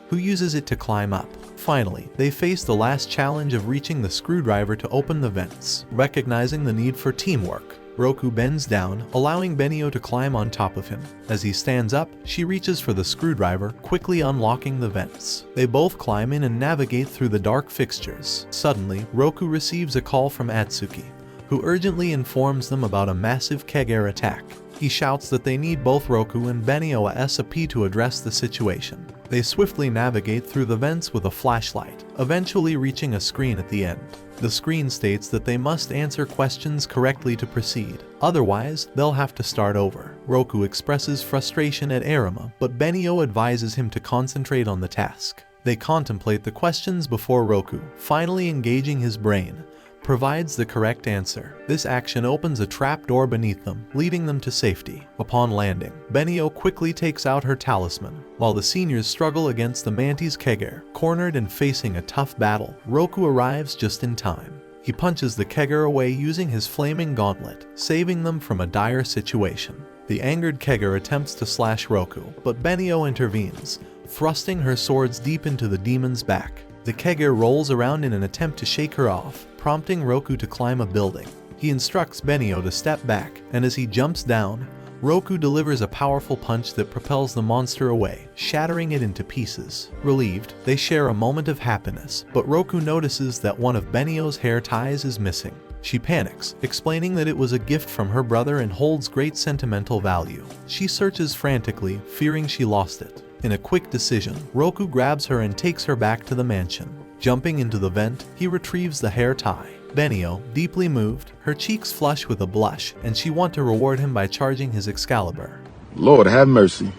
who uses it to climb up. Finally, they face the last challenge of reaching the screwdriver to open the vents. Recognizing the need for teamwork, Roku bends down, allowing Benio to climb on top of him. As he stands up, she reaches for the screwdriver, quickly unlocking the vents. They both climb in and navigate through the dark fixtures. Suddenly, Roku receives a call from Atsuki, who urgently informs them about a massive Kegare attack. He shouts that they need both Roku and Benio ASAP to address the situation. They swiftly navigate through the vents with a flashlight, eventually reaching a screen at the end. The screen states that they must answer questions correctly to proceed, otherwise they'll have to start over. Roku expresses frustration at Arima, but Benio advises him to concentrate on the task. They contemplate the questions before Roku, finally engaging his brain, provides the correct answer. This action opens a trapdoor beneath them, leading them to safety. Upon landing, Benio quickly takes out her talisman. While the seniors struggle against the Mantis Kegare, cornered and facing a tough battle, Roku arrives just in time. He punches the Kegare away using his flaming gauntlet, saving them from a dire situation. The angered Kegare attempts to slash Roku, but Benio intervenes, thrusting her swords deep into the demon's back. The Kegare rolls around in an attempt to shake her off, prompting Roku to climb a building. He instructs Benio to step back, and as he jumps down, Roku delivers a powerful punch that propels the monster away, shattering it into pieces. Relieved, they share a moment of happiness, but Roku notices that one of Benio's hair ties is missing. She panics, explaining that it was a gift from her brother and holds great sentimental value. She searches frantically, fearing she lost it. In a quick decision, Roku grabs her and takes her back to the mansion. Jumping into the vent, he retrieves the hair tie. Benio, deeply moved, her cheeks flush with a blush, and she wants to reward him by charging his Excalibur. Lord have mercy.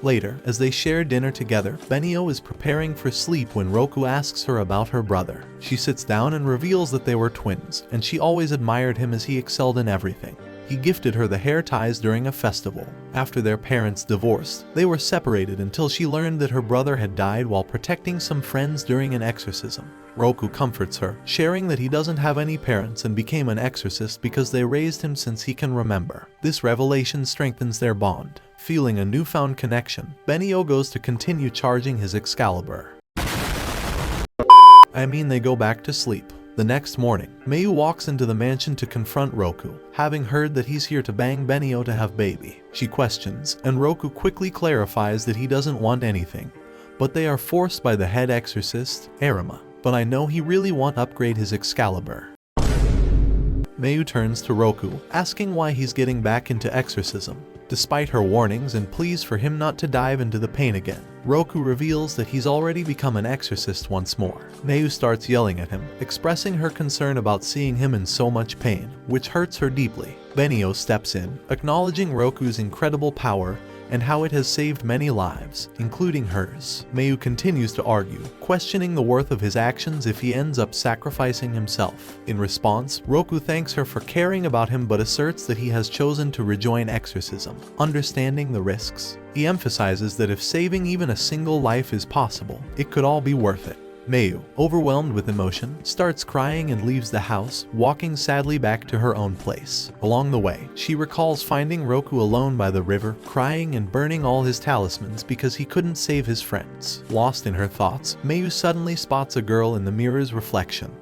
Later, as they share dinner together, Benio is preparing for sleep when Roku asks her about her brother. She sits down and reveals that they were twins, and she always admired him as he excelled in everything. He gifted her the hair ties during a festival. After their parents divorced, they were separated until she learned that her brother had died while protecting some friends during an exorcism. Roku comforts her, sharing that he doesn't have any parents and became an exorcist because they raised him since he can remember. This revelation strengthens their bond. Feeling a newfound connection, Benio goes to continue charging his Excalibur. They go back to sleep. The next morning, Mayu walks into the mansion to confront Roku, having heard that he's here to bang Benio to have baby. She questions, and Roku quickly clarifies that he doesn't want anything, but they are forced by the head exorcist, Arima. But I know he really want upgrade his Excalibur. Mayu turns to Roku, asking why he's getting back into exorcism. Despite her warnings and pleas for him not to dive into the pain again, Roku reveals that he's already become an exorcist once more. Mayu starts yelling at him, expressing her concern about seeing him in so much pain, which hurts her deeply. Benio steps in, acknowledging Roku's incredible power and how it has saved many lives, including hers. Mayu continues to argue, questioning the worth of his actions if he ends up sacrificing himself. In response, Roku thanks her for caring about him but asserts that he has chosen to rejoin exorcism, understanding the risks. He emphasizes that if saving even a single life is possible, it could all be worth it. Mayu, overwhelmed with emotion, starts crying and leaves the house, walking sadly back to her own place. Along the way, she recalls finding Roku alone by the river, crying and burning all his talismans because he couldn't save his friends. Lost in her thoughts, Mayu suddenly spots a girl in the mirror's reflection.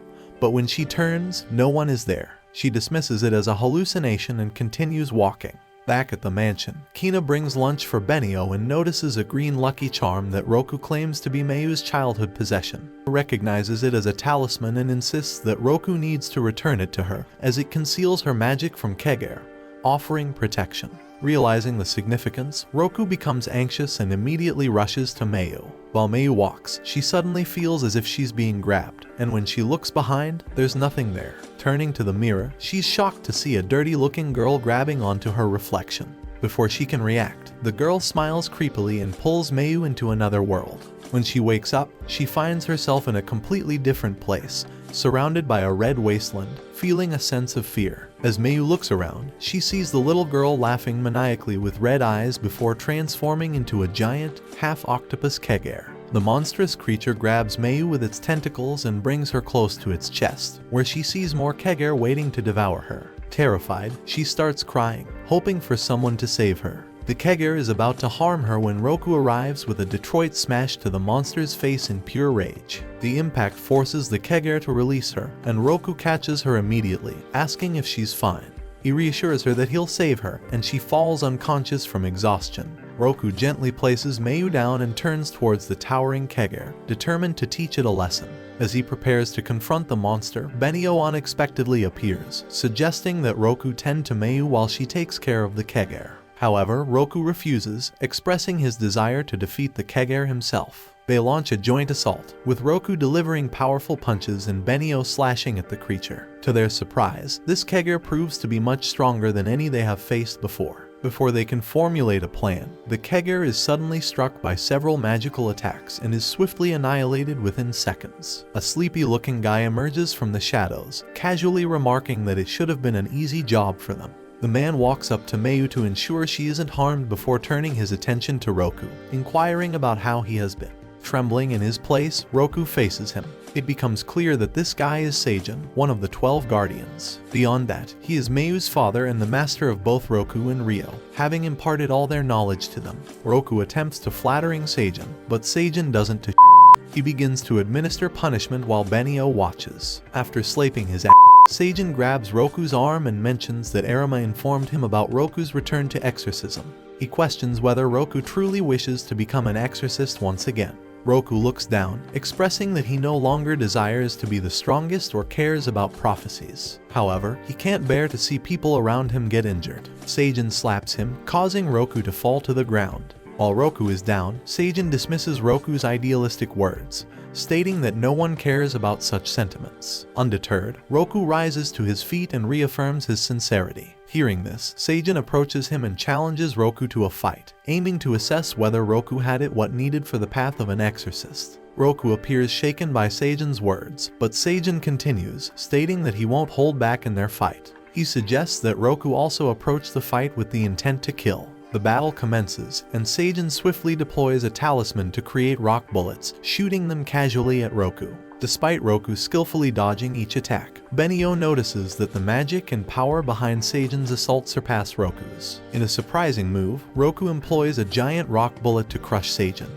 But when she turns, no one is there. She dismisses it as a hallucination and continues walking. Back at the mansion, Kina brings lunch for Benio and notices a green lucky charm that Roku claims to be Mayu's childhood possession. He recognizes it as a talisman and insists that Roku needs to return it to her, as it conceals her magic from Kegare, offering protection. Realizing the significance, Roku becomes anxious and immediately rushes to Mayu. While Mayu walks, she suddenly feels as if she's being grabbed, and when she looks behind, there's nothing there. Turning to the mirror, she's shocked to see a dirty-looking girl grabbing onto her reflection. Before she can react, the girl smiles creepily and pulls Mayu into another world. When she wakes up, she finds herself in a completely different place, surrounded by a red wasteland, feeling a sense of fear. As Mayu looks around, she sees the little girl laughing maniacally with red eyes before transforming into a giant, half-octopus Kegare. The monstrous creature grabs Mayu with its tentacles and brings her close to its chest, where she sees more Kegare waiting to devour her. Terrified, she starts crying, hoping for someone to save her. The Kegare is about to harm her when Roku arrives with a Detroit smash to the monster's face in pure rage. The impact forces the Kegare to release her, and Roku catches her immediately, asking if she's fine. He reassures her that he'll save her, and she falls unconscious from exhaustion. Roku gently places Mayu down and turns towards the towering Kegare, determined to teach it a lesson. As he prepares to confront the monster, Benio unexpectedly appears, suggesting that Roku tend to Mayu while she takes care of the Kegare. However, Roku refuses, expressing his desire to defeat the Kegare himself. They launch a joint assault, with Roku delivering powerful punches and Benio slashing at the creature. To their surprise, this Kegare proves to be much stronger than any they have faced before. Before they can formulate a plan, the Kegare is suddenly struck by several magical attacks and is swiftly annihilated within seconds. A sleepy-looking guy emerges from the shadows, casually remarking that it should have been an easy job for them. The man walks up to Mayu to ensure she isn't harmed before turning his attention to Roku, inquiring about how he has been. Trembling in his place, Roku faces him. It becomes clear that this guy is Seijin, one of the 12 guardians. Beyond that, he is Mayu's father and the master of both Roku and Riro, having imparted all their knowledge to them. Roku attempts to flattering Seijin, but Seijin doesn't He begins to administer punishment while Benio watches. After slapping his ass, Seijin grabs Roku's arm and mentions that Arima informed him about Roku's return to exorcism. He questions whether Roku truly wishes to become an exorcist once again. Roku looks down, expressing that he no longer desires to be the strongest or cares about prophecies. However, he can't bear to see people around him get injured. Seijin slaps him, causing Roku to fall to the ground. While Roku is down, Seijin dismisses Roku's idealistic words, stating that no one cares about such sentiments. Undeterred, Roku rises to his feet and reaffirms his sincerity. Hearing this, Seijin approaches him and challenges Roku to a fight, aiming to assess whether Roku had it what needed for the path of an exorcist. Roku appears shaken by Seijin's words, but Seijin continues, stating that he won't hold back in their fight. He suggests that Roku also approach the fight with the intent to kill. The battle commences, and Seijin swiftly deploys a talisman to create rock bullets, shooting them casually at Roku. Despite Roku skillfully dodging each attack, Benio notices that the magic and power behind Seijin's assault surpass Roku's. In a surprising move, Roku employs a giant rock bullet to crush Seijin,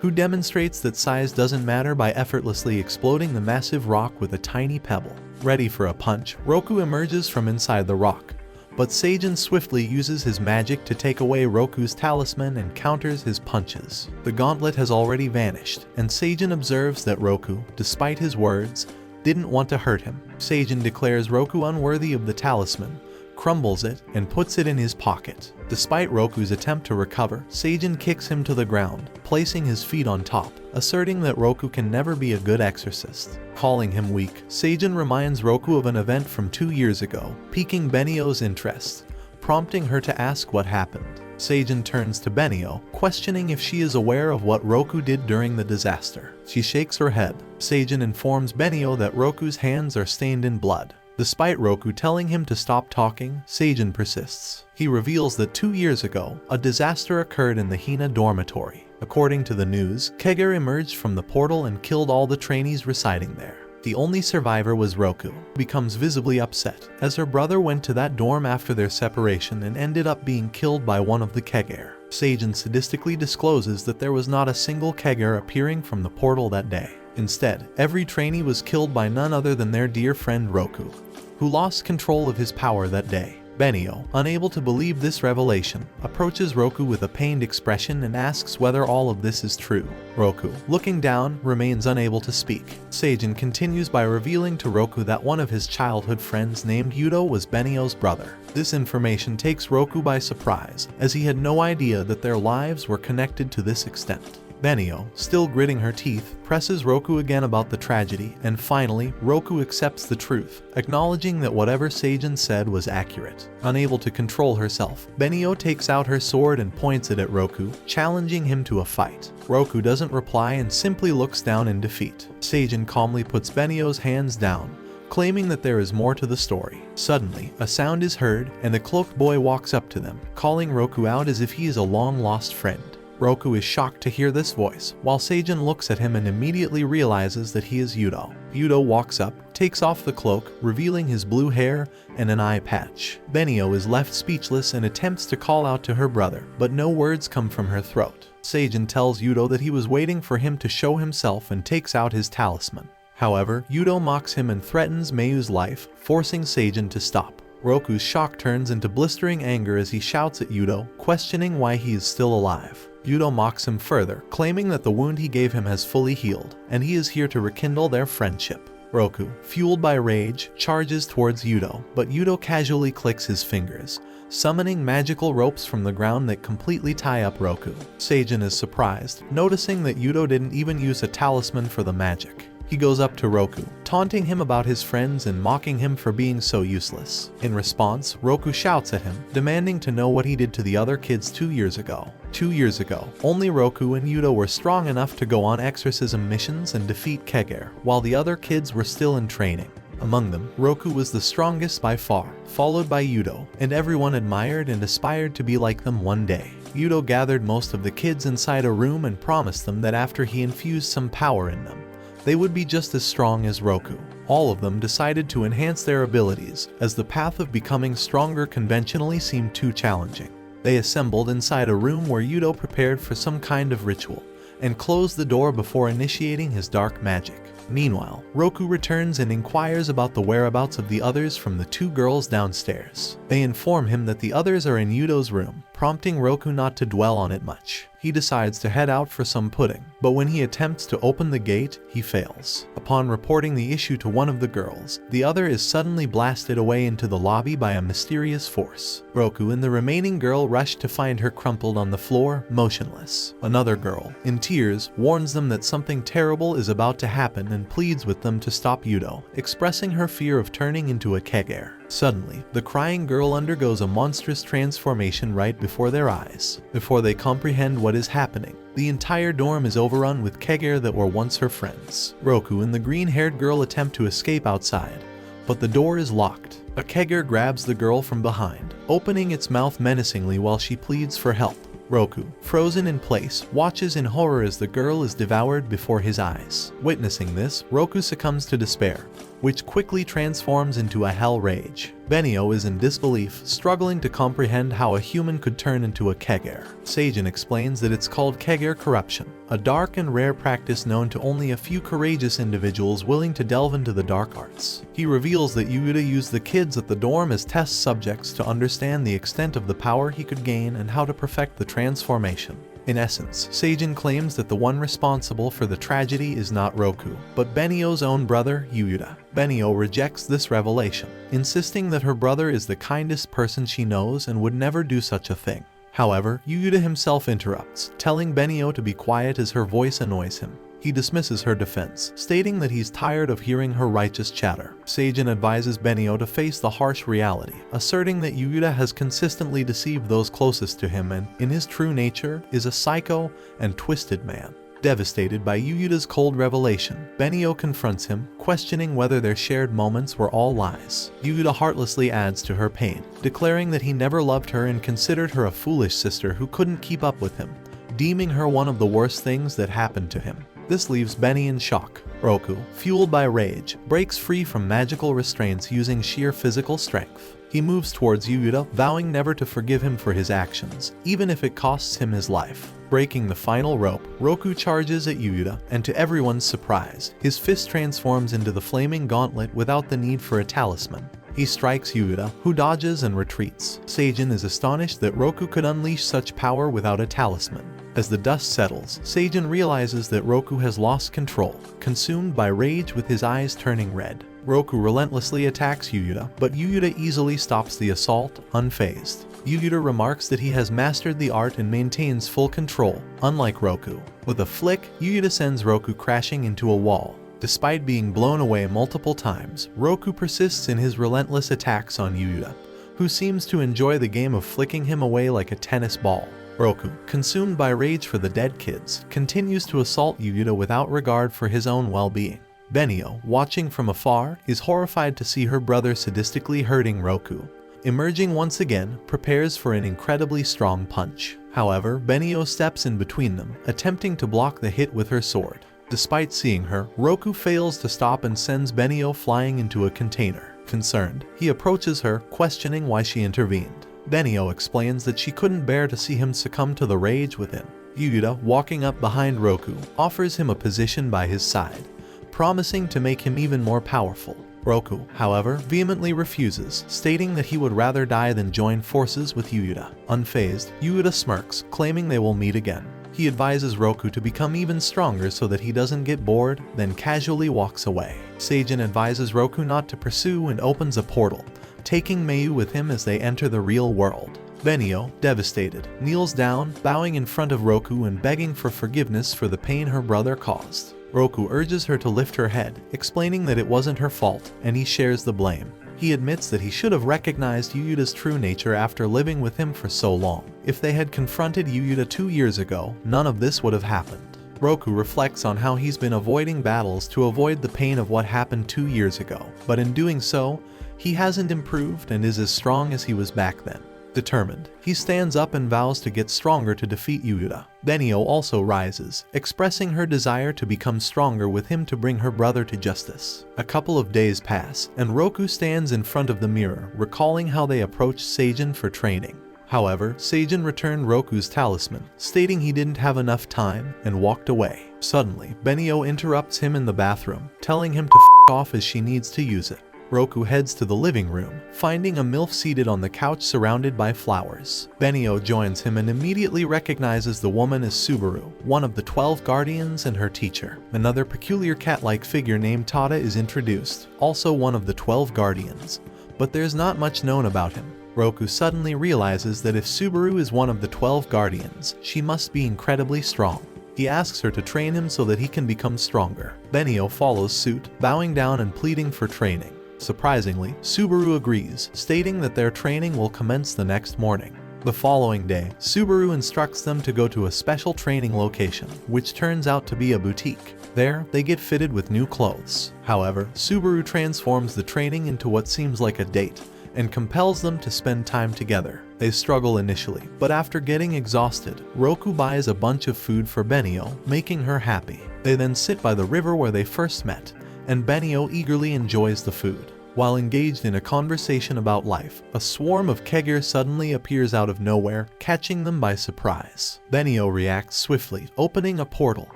who demonstrates that size doesn't matter by effortlessly exploding the massive rock with a tiny pebble. Ready for a punch, Roku emerges from inside the rock, but Seijin swiftly uses his magic to take away Roku's talisman and counters his punches. The gauntlet has already vanished, and Seijin observes that Roku, despite his words, didn't want to hurt him. Seijin declares Roku unworthy of the talisman, crumbles it, and puts it in his pocket. Despite Roku's attempt to recover, Seijin kicks him to the ground, placing his feet on top, asserting that Roku can never be a good exorcist. Calling him weak, Seijin reminds Roku of an event from 2 years ago, piquing Benio's interest, prompting her to ask what happened. Seijin turns to Benio, questioning if she is aware of what Roku did during the disaster. She shakes her head. Seijin informs Benio that Roku's hands are stained in blood. Despite Roku telling him to stop talking, Seijin persists. He reveals that 2 years ago, a disaster occurred in the Hina dormitory. According to the news, Kegare emerged from the portal and killed all the trainees residing there. The only survivor was Roku, who becomes visibly upset, as her brother went to that dorm after their separation and ended up being killed by one of the Kegare. Seijin sadistically discloses that there was not a single Kegare appearing from the portal that day. Instead, every trainee was killed by none other than their dear friend Roku, who lost control of his power that day. Benio, unable to believe this revelation, approaches Roku with a pained expression and asks whether all of this is true. Roku, looking down, remains unable to speak. Seijin continues by revealing to Roku that one of his childhood friends named Yudo was Benio's brother. This information takes Roku by surprise, as he had no idea that their lives were connected to this extent. Benio, still gritting her teeth, presses Roku again about the tragedy, and finally, Roku accepts the truth, acknowledging that whatever Seijin said was accurate. Unable to control herself, Benio takes out her sword and points it at Roku, challenging him to a fight. Roku doesn't reply and simply looks down in defeat. Seijin calmly puts Benio's hands down, claiming that there is more to the story. Suddenly, a sound is heard, and the cloaked boy walks up to them, calling Roku out as if he is a long-lost friend. Roku is shocked to hear this voice, while Seijin looks at him and immediately realizes that he is Yudo. Yudo walks up, takes off the cloak, revealing his blue hair and an eye patch. Benio is left speechless and attempts to call out to her brother, but no words come from her throat. Seijin tells Yudo that he was waiting for him to show himself and takes out his talisman. However, Yudo mocks him and threatens Mayu's life, forcing Seijin to stop. Roku's shock turns into blistering anger as he shouts at Yudo, questioning why he is still alive. Yudo mocks him further, claiming that the wound he gave him has fully healed, and he is here to rekindle their friendship. Roku, fueled by rage, charges towards Yudo, but Yudo casually clicks his fingers, summoning magical ropes from the ground that completely tie up Roku. Seijin is surprised, noticing that Yudo didn't even use a talisman for the magic. He goes up to Roku, taunting him about his friends and mocking him for being so useless. In response, Roku shouts at him, demanding to know what he did to the other kids 2 years ago. 2 years ago, only Roku and Yudo were strong enough to go on exorcism missions and defeat Kegare, while the other kids were still in training. Among them, Roku was the strongest by far, followed by Yudo, and everyone admired and aspired to be like them one day. Yudo gathered most of the kids inside a room and promised them that after he infused some power in them, they would be just as strong as Roku. All of them decided to enhance their abilities, as the path of becoming stronger conventionally seemed too challenging. They assembled inside a room where Yudo prepared for some kind of ritual, and closed the door before initiating his dark magic. Meanwhile, Roku returns and inquires about the whereabouts of the others from the 2 girls downstairs. They inform him that the others are in Yudo's room, prompting Roku not to dwell on it much. He decides to head out for some pudding, but when he attempts to open the gate, he fails. Upon reporting the issue to one of the girls, the other is suddenly blasted away into the lobby by a mysterious force. Roku and the remaining girl rush to find her crumpled on the floor, motionless. Another girl, in tears, warns them that something terrible is about to happen and pleads with them to stop Yudo, expressing her fear of turning into a Kegare. Suddenly, the crying girl undergoes a monstrous transformation right before their eyes. Before they comprehend what is happening, the entire dorm is overrun with Kegare that were once her friends. Roku and the green-haired girl attempt to escape outside, but the door is locked. A Kegare grabs the girl from behind, opening its mouth menacingly while she pleads for help. Roku, frozen in place, watches in horror as the girl is devoured before his eyes. Witnessing this, Roku succumbs to despair, which quickly transforms into a hell rage. Benio is in disbelief, struggling to comprehend how a human could turn into a Kegare. Seijin explains that it's called Kegare corruption, a dark and rare practice known to only a few courageous individuals willing to delve into the dark arts. He reveals that Yuda used the kids at the dorm as test subjects to understand the extent of the power he could gain and how to perfect the transformation. In essence, Seijin claims that the one responsible for the tragedy is not Roku, but Benio's own brother, Yuda. Benio rejects this revelation, insisting that her brother is the kindest person she knows and would never do such a thing. However, Yuda himself interrupts, telling Benio to be quiet as her voice annoys him. He dismisses her defense, stating that he's tired of hearing her righteous chatter. Seijin advises Benio to face the harsh reality, asserting that Yuda has consistently deceived those closest to him and, in his true nature, is a psycho and twisted man. Devastated by Yuda's cold revelation, Benio confronts him, questioning whether their shared moments were all lies. Yuda heartlessly adds to her pain, declaring that he never loved her and considered her a foolish sister who couldn't keep up with him, deeming her one of the worst things that happened to him. This leaves Benny in shock. Roku, fueled by rage, breaks free from magical restraints using sheer physical strength. He moves towards Yuuta, vowing never to forgive him for his actions, even if it costs him his life. Breaking the final rope, Roku charges at Yuuta, and to everyone's surprise, his fist transforms into the flaming gauntlet without the need for a talisman. He strikes Yuuta, who dodges and retreats. Seijin is astonished that Roku could unleash such power without a talisman. As the dust settles, Seijin realizes that Roku has lost control, consumed by rage with his eyes turning red. Roku relentlessly attacks Yuuta, but Yuuta easily stops the assault, unfazed. Yuuta remarks that he has mastered the art and maintains full control, unlike Roku. With a flick, Yuuta sends Roku crashing into a wall. Despite being blown away multiple times, Roku persists in his relentless attacks on Yuuta, who seems to enjoy the game of flicking him away like a tennis ball. Roku, consumed by rage for the dead kids, continues to assault Yuuta without regard for his own well-being. Benio, watching from afar, is horrified to see her brother sadistically hurting Roku. Emerging once again, prepares for an incredibly strong punch. However, Benio steps in between them, attempting to block the hit with her sword. Despite seeing her, Roku fails to stop and sends Benio flying into a container. Concerned, he approaches her, questioning why she intervened. Benio explains that she couldn't bear to see him succumb to the rage within. Yuuta, walking up behind Roku, offers him a position by his side, promising to make him even more powerful. Roku, however, vehemently refuses, stating that he would rather die than join forces with Yuuta. Unfazed, Yuuta smirks, claiming they will meet again. He advises Roku to become even stronger so that he doesn't get bored, then casually walks away. Seijin advises Roku not to pursue and opens a portal, taking Mayu with him as they enter the real world. Benio, devastated, kneels down, bowing in front of Roku and begging for forgiveness for the pain her brother caused. Roku urges her to lift her head, explaining that it wasn't her fault, and he shares the blame. He admits that he should have recognized Yuuta's true nature after living with him for so long. If they had confronted Yuuta 2 years ago, none of this would have happened. Roku reflects on how he's been avoiding battles to avoid the pain of what happened 2 years ago, but in doing so, he hasn't improved and is as strong as he was back then. Determined, he stands up and vows to get stronger to defeat Yuuta. Benio also rises, expressing her desire to become stronger with him to bring her brother to justice. A couple of days pass, and Roku stands in front of the mirror, recalling how they approached Seijin for training. However, Seijin returned Roku's talisman, stating he didn't have enough time, and walked away. Suddenly, Benio interrupts him in the bathroom, telling him to f*** off as she needs to use it. Roku heads to the living room, finding a MILF seated on the couch surrounded by flowers. Benio joins him and immediately recognizes the woman as Subaru, one of the 12 guardians and her teacher. Another peculiar cat-like figure named Tada is introduced, also one of the 12 guardians, but there's not much known about him. Roku suddenly realizes that if Subaru is one of the 12 guardians, she must be incredibly strong. He asks her to train him so that he can become stronger. Benio follows suit, bowing down and pleading for training. Surprisingly, Subaru agrees, stating that their training will commence the next morning. The following day, Subaru instructs them to go to a special training location, which turns out to be a boutique. There, they get fitted with new clothes. However, Subaru transforms the training into what seems like a date, and compels them to spend time together. They struggle initially, but after getting exhausted, Roku buys a bunch of food for Benio, making her happy. They then sit by the river where they first met, and Benio eagerly enjoys the food. While engaged in a conversation about life, a swarm of Kegare suddenly appears out of nowhere, catching them by surprise. Benio reacts swiftly, opening a portal,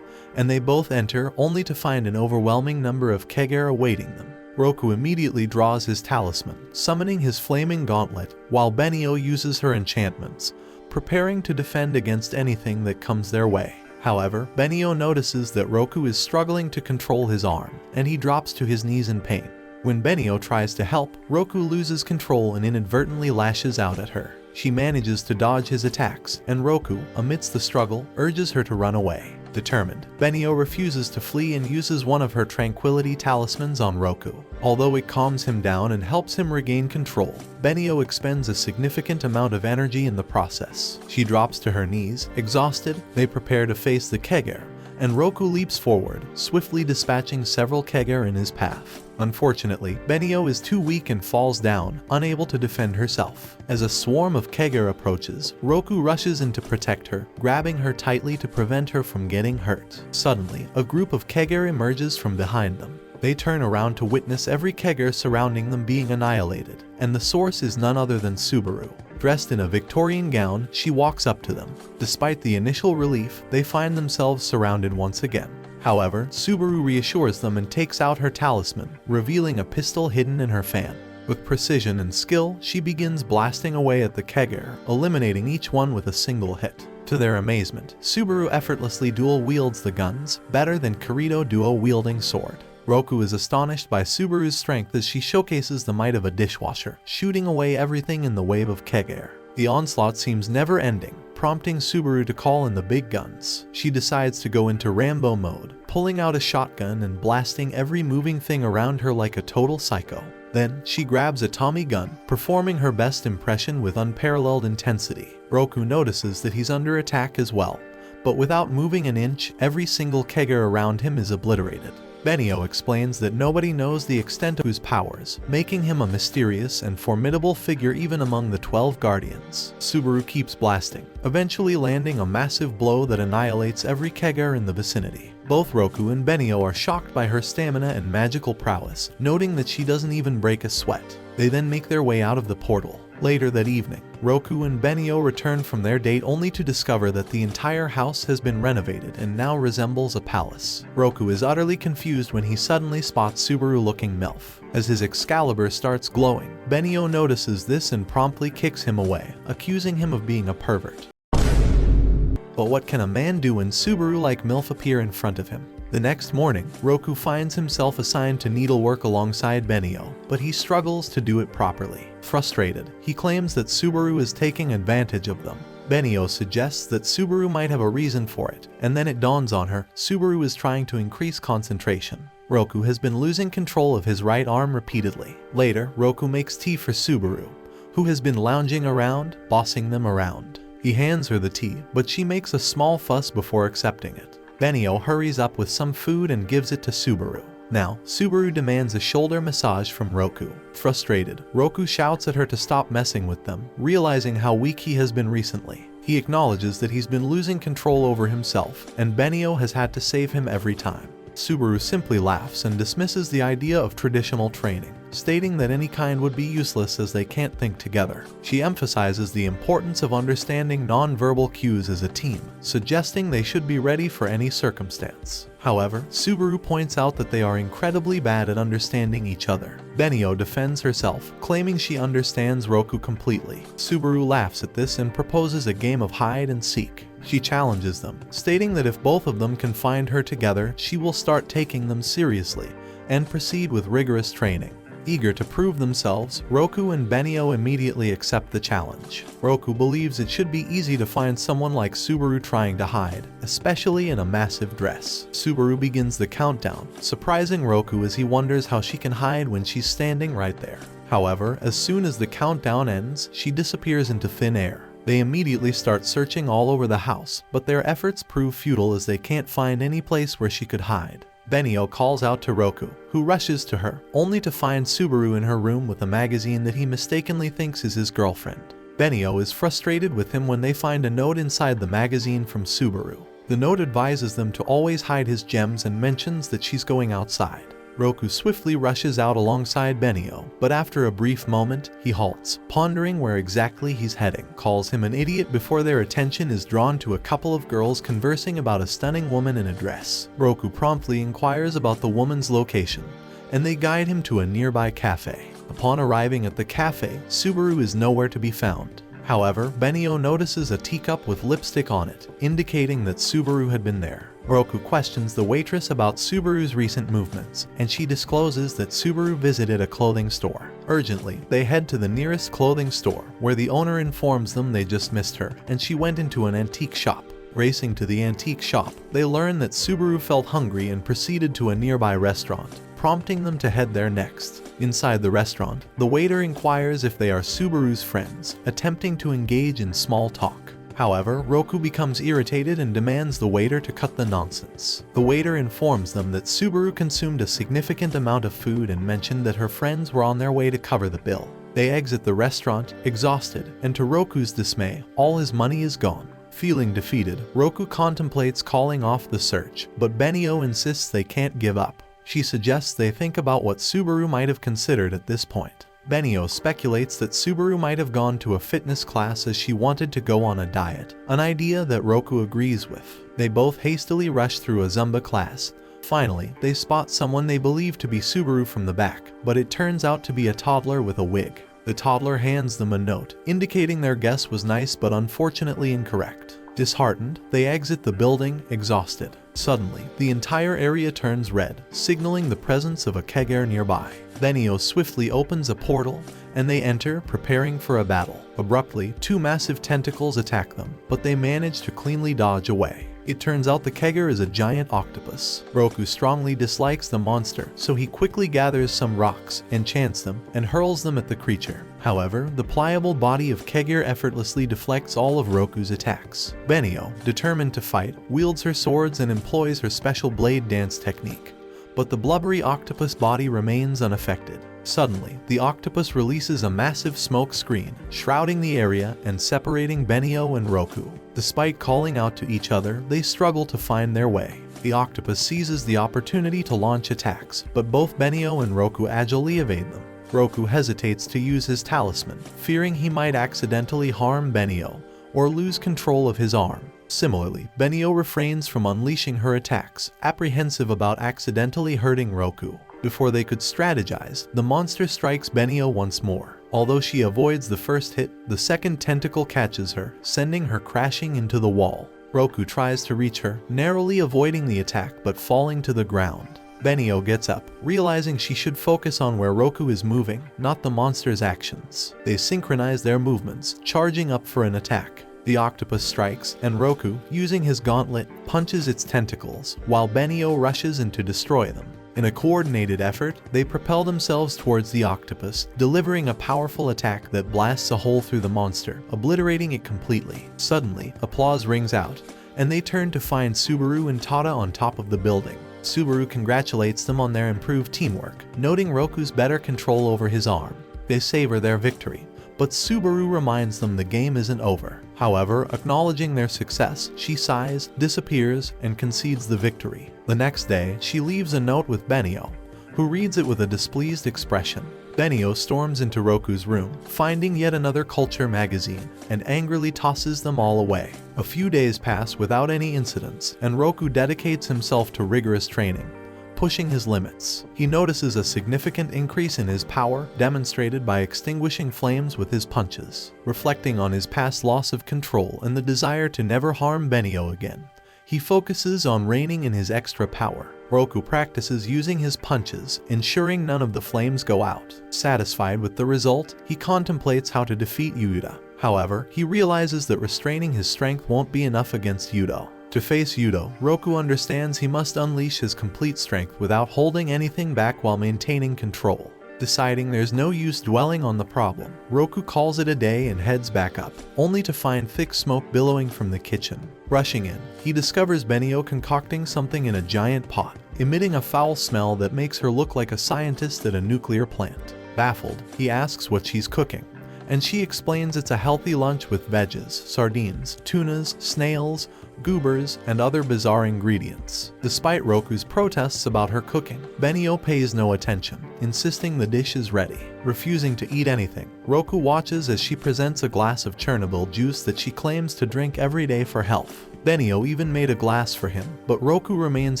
and they both enter only to find an overwhelming number of Kegare awaiting them. Roku immediately draws his talisman, summoning his flaming gauntlet, while Benio uses her enchantments, preparing to defend against anything that comes their way. However, Benio notices that Roku is struggling to control his arm, and he drops to his knees in pain. When Benio tries to help, Roku loses control and inadvertently lashes out at her. She manages to dodge his attacks, and Roku, amidst the struggle, urges her to run away. Determined, Benio refuses to flee and uses one of her tranquility talismans on Roku. Although it calms him down and helps him regain control, Benio expends a significant amount of energy in the process. She drops to her knees. Exhausted, they prepare to face the Kegare, and Roku leaps forward, swiftly dispatching several Kegare in his path. Unfortunately, Benio is too weak and falls down, unable to defend herself. As a swarm of Kegare approaches, Roku rushes in to protect her, grabbing her tightly to prevent her from getting hurt. Suddenly, a group of Kegare emerges from behind them. They turn around to witness every Kegare surrounding them being annihilated, and the source is none other than Subaru. Dressed in a Victorian gown, she walks up to them. Despite the initial relief, they find themselves surrounded once again. However, Subaru reassures them and takes out her talisman, revealing a pistol hidden in her fan. With precision and skill, she begins blasting away at the Kegare, eliminating each one with a single hit. To their amazement, Subaru effortlessly dual wields the guns, better than Kirito duo-wielding sword. Roku is astonished by Subaru's strength as she showcases the might of a dishwasher, shooting away everything in the wave of Kegare. The onslaught seems never-ending, prompting Subaru to call in the big guns. She decides to go into Rambo mode, pulling out a shotgun and blasting every moving thing around her like a total psycho. Then, she grabs a Tommy gun, performing her best impression with unparalleled intensity. Roku notices that he's under attack as well, but without moving an inch, every single Kegare around him is obliterated. Benio explains that nobody knows the extent of his powers, making him a mysterious and formidable figure even among the 12 Guardians. Subaru keeps blasting, eventually landing a massive blow that annihilates every Kegare in the vicinity. Both Roku and Benio are shocked by her stamina and magical prowess, noting that she doesn't even break a sweat. They then make their way out of the portal. Later that evening, Roku and Benio return from their date only to discover that the entire house has been renovated and now resembles a palace. Roku is utterly confused when he suddenly spots Subaru looking MILF. As his Excalibur starts glowing, Benio notices this and promptly kicks him away, accusing him of being a pervert. But what can a man do when Subaru-like MILF appear in front of him? The next morning, Roku finds himself assigned to needlework alongside Benio, but he struggles to do it properly. Frustrated, he claims that Subaru is taking advantage of them. Benio suggests that Subaru might have a reason for it, and then it dawns on her, Subaru is trying to increase concentration. Roku has been losing control of his right arm repeatedly. Later, Roku makes tea for Subaru, who has been lounging around, bossing them around. He hands her the tea, but she makes a small fuss before accepting it. Benio hurries up with some food and gives it to Subaru. Now, Subaru demands a shoulder massage from Roku. Frustrated, Roku shouts at her to stop messing with them, realizing how weak he has been recently. He acknowledges that he's been losing control over himself, and Benio has had to save him every time. Subaru simply laughs and dismisses the idea of traditional training, stating that any kind would be useless as they can't think together. She emphasizes the importance of understanding non-verbal cues as a team, suggesting they should be ready for any circumstance. However, Subaru points out that they are incredibly bad at understanding each other. Benio defends herself, claiming she understands Roku completely. Subaru laughs at this and proposes a game of hide and seek. She challenges them, stating that if both of them can find her together, she will start taking them seriously and proceed with rigorous training. Eager to prove themselves, Roku and Benio immediately accept the challenge. Roku believes it should be easy to find someone like Subaru trying to hide, especially in a massive dress. Subaru begins the countdown, surprising Roku as he wonders how she can hide when she's standing right there. However, as soon as the countdown ends, she disappears into thin air. They immediately start searching all over the house, but their efforts prove futile as they can't find any place where she could hide. Benio calls out to Roku, who rushes to her, only to find Subaru in her room with a magazine that he mistakenly thinks is his girlfriend. Benio is frustrated with him when they find a note inside the magazine from Subaru. The note advises them to always hide his gems and mentions that she's going outside. Roku swiftly rushes out alongside Benio, but after a brief moment, he halts, pondering where exactly he's heading, calls him an idiot before their attention is drawn to a couple of girls conversing about a stunning woman in a dress. Roku promptly inquires about the woman's location, and they guide him to a nearby cafe. Upon arriving at the cafe, Subaru is nowhere to be found. However, Benio notices a teacup with lipstick on it, indicating that Subaru had been there. Roku questions the waitress about Subaru's recent movements, and she discloses that Subaru visited a clothing store. Urgently, they head to the nearest clothing store, where the owner informs them they just missed her, and she went into an antique shop. Racing to the antique shop, they learn that Subaru felt hungry and proceeded to a nearby restaurant, prompting them to head there next. Inside the restaurant, the waiter inquires if they are Subaru's friends, attempting to engage in small talk. However, Roku becomes irritated and demands the waiter to cut the nonsense. The waiter informs them that Subaru consumed a significant amount of food and mentioned that her friends were on their way to cover the bill. They exit the restaurant, exhausted, and to Roku's dismay, all his money is gone. Feeling defeated, Roku contemplates calling off the search, but Benio insists they can't give up. She suggests they think about what Subaru might have considered at this point. Benio speculates that Subaru might have gone to a fitness class as she wanted to go on a diet, an idea that Roku agrees with. They both hastily rush through a Zumba class. Finally, they spot someone they believe to be Subaru from the back, but it turns out to be a toddler with a wig. The toddler hands them a note, indicating their guess was nice but unfortunately incorrect. Disheartened, they exit the building, exhausted. Suddenly, the entire area turns red, signaling the presence of a Kegare nearby. Benio swiftly opens a portal, and they enter, preparing for a battle. Abruptly, two massive tentacles attack them, but they manage to cleanly dodge away. It turns out the Kegare is a giant octopus. Roku strongly dislikes the monster, so he quickly gathers some rocks, enchants them, and hurls them at the creature. However, the pliable body of Kegare effortlessly deflects all of Roku's attacks. Benio, determined to fight, wields her swords and employs her special blade dance technique. But the blubbery octopus body remains unaffected. Suddenly, the octopus releases a massive smoke screen, shrouding the area and separating Benio and Roku. Despite calling out to each other, they struggle to find their way. The octopus seizes the opportunity to launch attacks, but both Benio and Roku agilely evade them. Roku hesitates to use his talisman, fearing he might accidentally harm Benio or lose control of his arm. Similarly, Benio refrains from unleashing her attacks, apprehensive about accidentally hurting Roku. Before they could strategize, the monster strikes Benio once more. Although she avoids the first hit, the second tentacle catches her, sending her crashing into the wall. Roku tries to reach her, narrowly avoiding the attack but falling to the ground. Benio gets up, realizing she should focus on where Roku is moving, not the monster's actions. They synchronize their movements, charging up for an attack. The octopus strikes, and Roku, using his gauntlet, punches its tentacles, while Benio rushes in to destroy them. In a coordinated effort, they propel themselves towards the octopus, delivering a powerful attack that blasts a hole through the monster, obliterating it completely. Suddenly, applause rings out, and they turn to find Subaru and Tada on top of the building. Subaru congratulates them on their improved teamwork, noting Roku's better control over his arm. They savor their victory, but Subaru reminds them the game isn't over. However, acknowledging their success, she sighs, disappears, and concedes the victory. The next day, she leaves a note with Benio, who reads it with a displeased expression. Benio storms into Roku's room, finding yet another culture magazine, and angrily tosses them all away. A few days pass without any incidents, and Roku dedicates himself to rigorous training, pushing his limits. He notices a significant increase in his power, demonstrated by extinguishing flames with his punches. Reflecting on his past loss of control and the desire to never harm Benio again, he focuses on reigning in his extra power. Roku practices using his punches, ensuring none of the flames go out. Satisfied with the result, he contemplates how to defeat Yuda. However, he realizes that restraining his strength won't be enough against Yudo. To face Yudo, Roku understands he must unleash his complete strength without holding anything back while maintaining control. Deciding there's no use dwelling on the problem, Roku calls it a day and heads back up, only to find thick smoke billowing from the kitchen. Rushing in, he discovers Benio concocting something in a giant pot, emitting a foul smell that makes her look like a scientist at a nuclear plant. Baffled, he asks what she's cooking, and she explains it's a healthy lunch with veggies, sardines, tunas, snails, goobers, and other bizarre ingredients. Despite Roku's protests about her cooking, Benio pays no attention, insisting the dish is ready. Refusing to eat anything, Roku watches as she presents a glass of Chernobyl juice that she claims to drink every day for health. Benio even made a glass for him, but Roku remains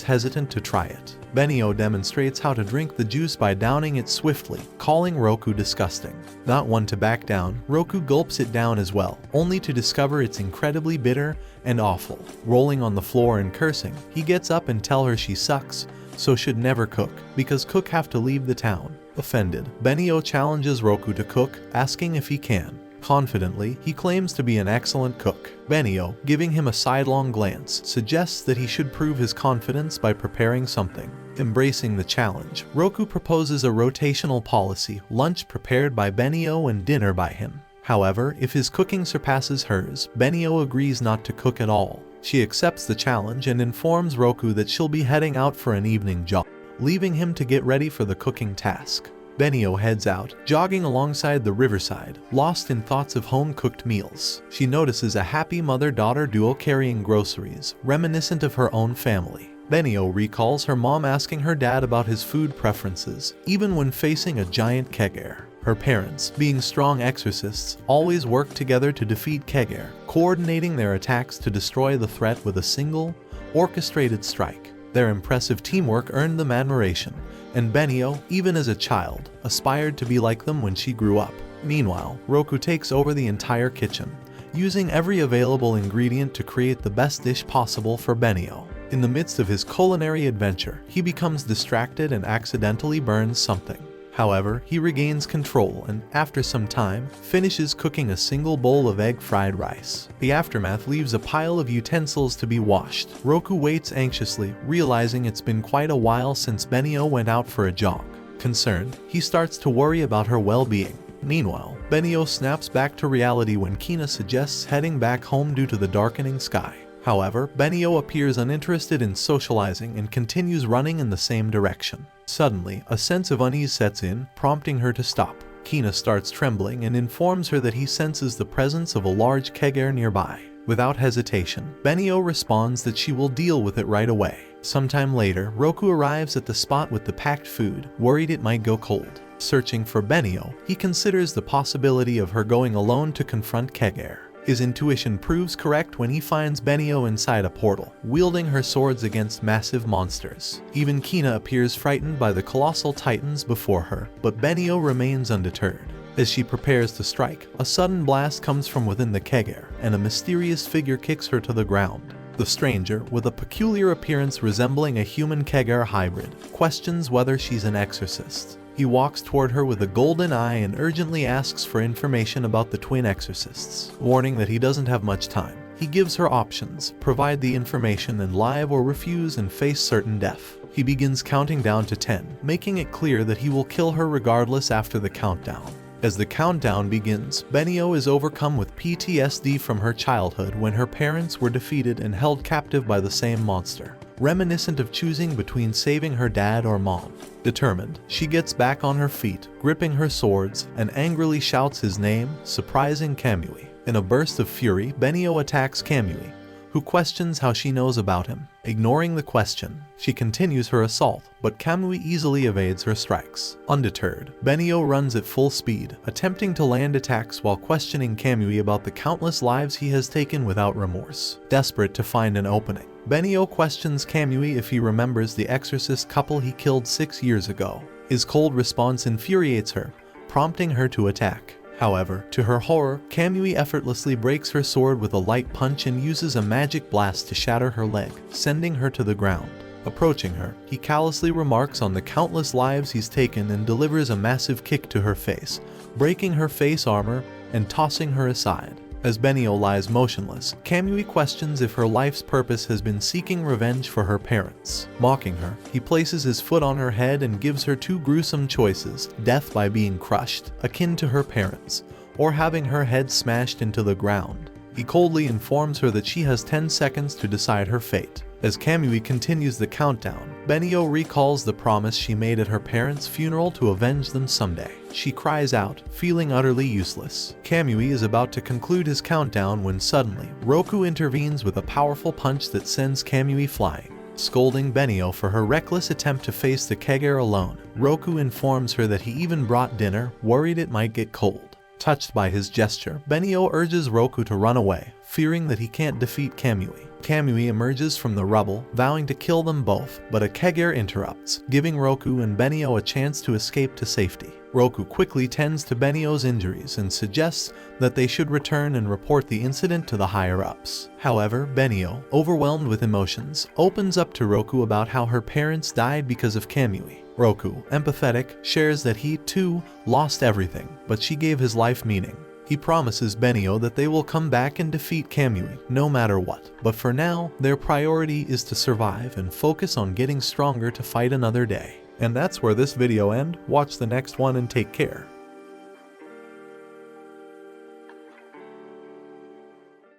hesitant to try it. Benio demonstrates how to drink the juice by downing it swiftly, calling Roku disgusting. Not one to back down, Roku gulps it down as well, only to discover it's incredibly bitter and awful. Rolling on the floor and cursing, he gets up and tells her she sucks, so should never cook, because cook have to leave the town. Offended, Benio challenges Roku to cook, asking if he can. Confidently, he claims to be an excellent cook. Benio, giving him a sidelong glance, suggests that he should prove his confidence by preparing something. Embracing the challenge, Roku proposes a rotational policy, lunch prepared by Benio and dinner by him. However, if his cooking surpasses hers, Benio agrees not to cook at all. She accepts the challenge and informs Roku that she'll be heading out for an evening jog, leaving him to get ready for the cooking task. Benio heads out, jogging alongside the riverside, lost in thoughts of home-cooked meals. She notices a happy mother-daughter duo carrying groceries, reminiscent of her own family. Benio recalls her mom asking her dad about his food preferences, even when facing a giant Kegare. Her parents, being strong exorcists, always work together to defeat Kegare, coordinating their attacks to destroy the threat with a single, orchestrated strike. Their impressive teamwork earned them admiration, and Benio, even as a child, aspired to be like them when she grew up. Meanwhile, Roku takes over the entire kitchen, using every available ingredient to create the best dish possible for Benio. In the midst of his culinary adventure, he becomes distracted and accidentally burns something. However, he regains control and, after some time, finishes cooking a single bowl of egg fried rice. The aftermath leaves a pile of utensils to be washed. Roku waits anxiously, realizing it's been quite a while since Benio went out for a jog. Concerned, he starts to worry about her well-being. Meanwhile, Benio snaps back to reality when Kina suggests heading back home due to the darkening sky. However, Benio appears uninterested in socializing and continues running in the same direction. Suddenly, a sense of unease sets in, prompting her to stop. Kina starts trembling and informs her that he senses the presence of a large Kegare nearby. Without hesitation, Benio responds that she will deal with it right away. Sometime later, Roku arrives at the spot with the packed food, worried it might go cold. Searching for Benio, he considers the possibility of her going alone to confront Kegare. His intuition proves correct when he finds Benio inside a portal, wielding her swords against massive monsters. Even Kina appears frightened by the colossal titans before her, but Benio remains undeterred. As she prepares to strike, a sudden blast comes from within the Kegare, and a mysterious figure kicks her to the ground. The stranger, with a peculiar appearance resembling a human Kegare hybrid, questions whether she's an exorcist. He walks toward her with a golden eye and urgently asks for information about the twin exorcists, warning that he doesn't have much time. He gives her options: provide the information and live, or refuse and face certain death. He begins counting down to 10, making it clear that he will kill her regardless after the countdown. As the countdown begins, Benio is overcome with PTSD from her childhood when her parents were defeated and held captive by the same monster, reminiscent of choosing between saving her dad or mom. Determined, she gets back on her feet, gripping her swords, and angrily shouts his name, surprising Kamui. In a burst of fury, Benio attacks Kamui, who questions how she knows about him. Ignoring the question, she continues her assault, but Kamui easily evades her strikes. Undeterred, Benio runs at full speed, attempting to land attacks while questioning Kamui about the countless lives he has taken without remorse. Desperate to find an opening, Benio questions Kamui if he remembers the exorcist couple he killed 6 years ago. His cold response infuriates her, prompting her to attack. However, to her horror, Kamui effortlessly breaks her sword with a light punch and uses a magic blast to shatter her leg, sending her to the ground. Approaching her, he callously remarks on the countless lives he's taken and delivers a massive kick to her face, breaking her face armor and tossing her aside. As Benio lies motionless, Kamui questions if her life's purpose has been seeking revenge for her parents. Mocking her, he places his foot on her head and gives her 2 gruesome choices: death by being crushed, akin to her parents, or having her head smashed into the ground. He coldly informs her that she has 10 seconds to decide her fate. As Kamui continues the countdown, Benio recalls the promise she made at her parents' funeral to avenge them someday. She cries out, feeling utterly useless. Kamui is about to conclude his countdown when suddenly, Roku intervenes with a powerful punch that sends Kamui flying. Scolding Benio for her reckless attempt to face the Kegare alone, Roku informs her that he even brought dinner, worried it might get cold. Touched by his gesture, Benio urges Roku to run away, fearing that he can't defeat Kamui. Kamui emerges from the rubble, vowing to kill them both, but a Kegare interrupts, giving Roku and Benio a chance to escape to safety. Roku quickly tends to Benio's injuries and suggests that they should return and report the incident to the higher-ups. However, Benio, overwhelmed with emotions, opens up to Roku about how her parents died because of Kamui. Roku, empathetic, shares that he, too, lost everything, but she gave his life meaning. He promises Benio that they will come back and defeat Kamui, no matter what. But for now, their priority is to survive and focus on getting stronger to fight another day. And that's where this video ends. Watch the next one and take care.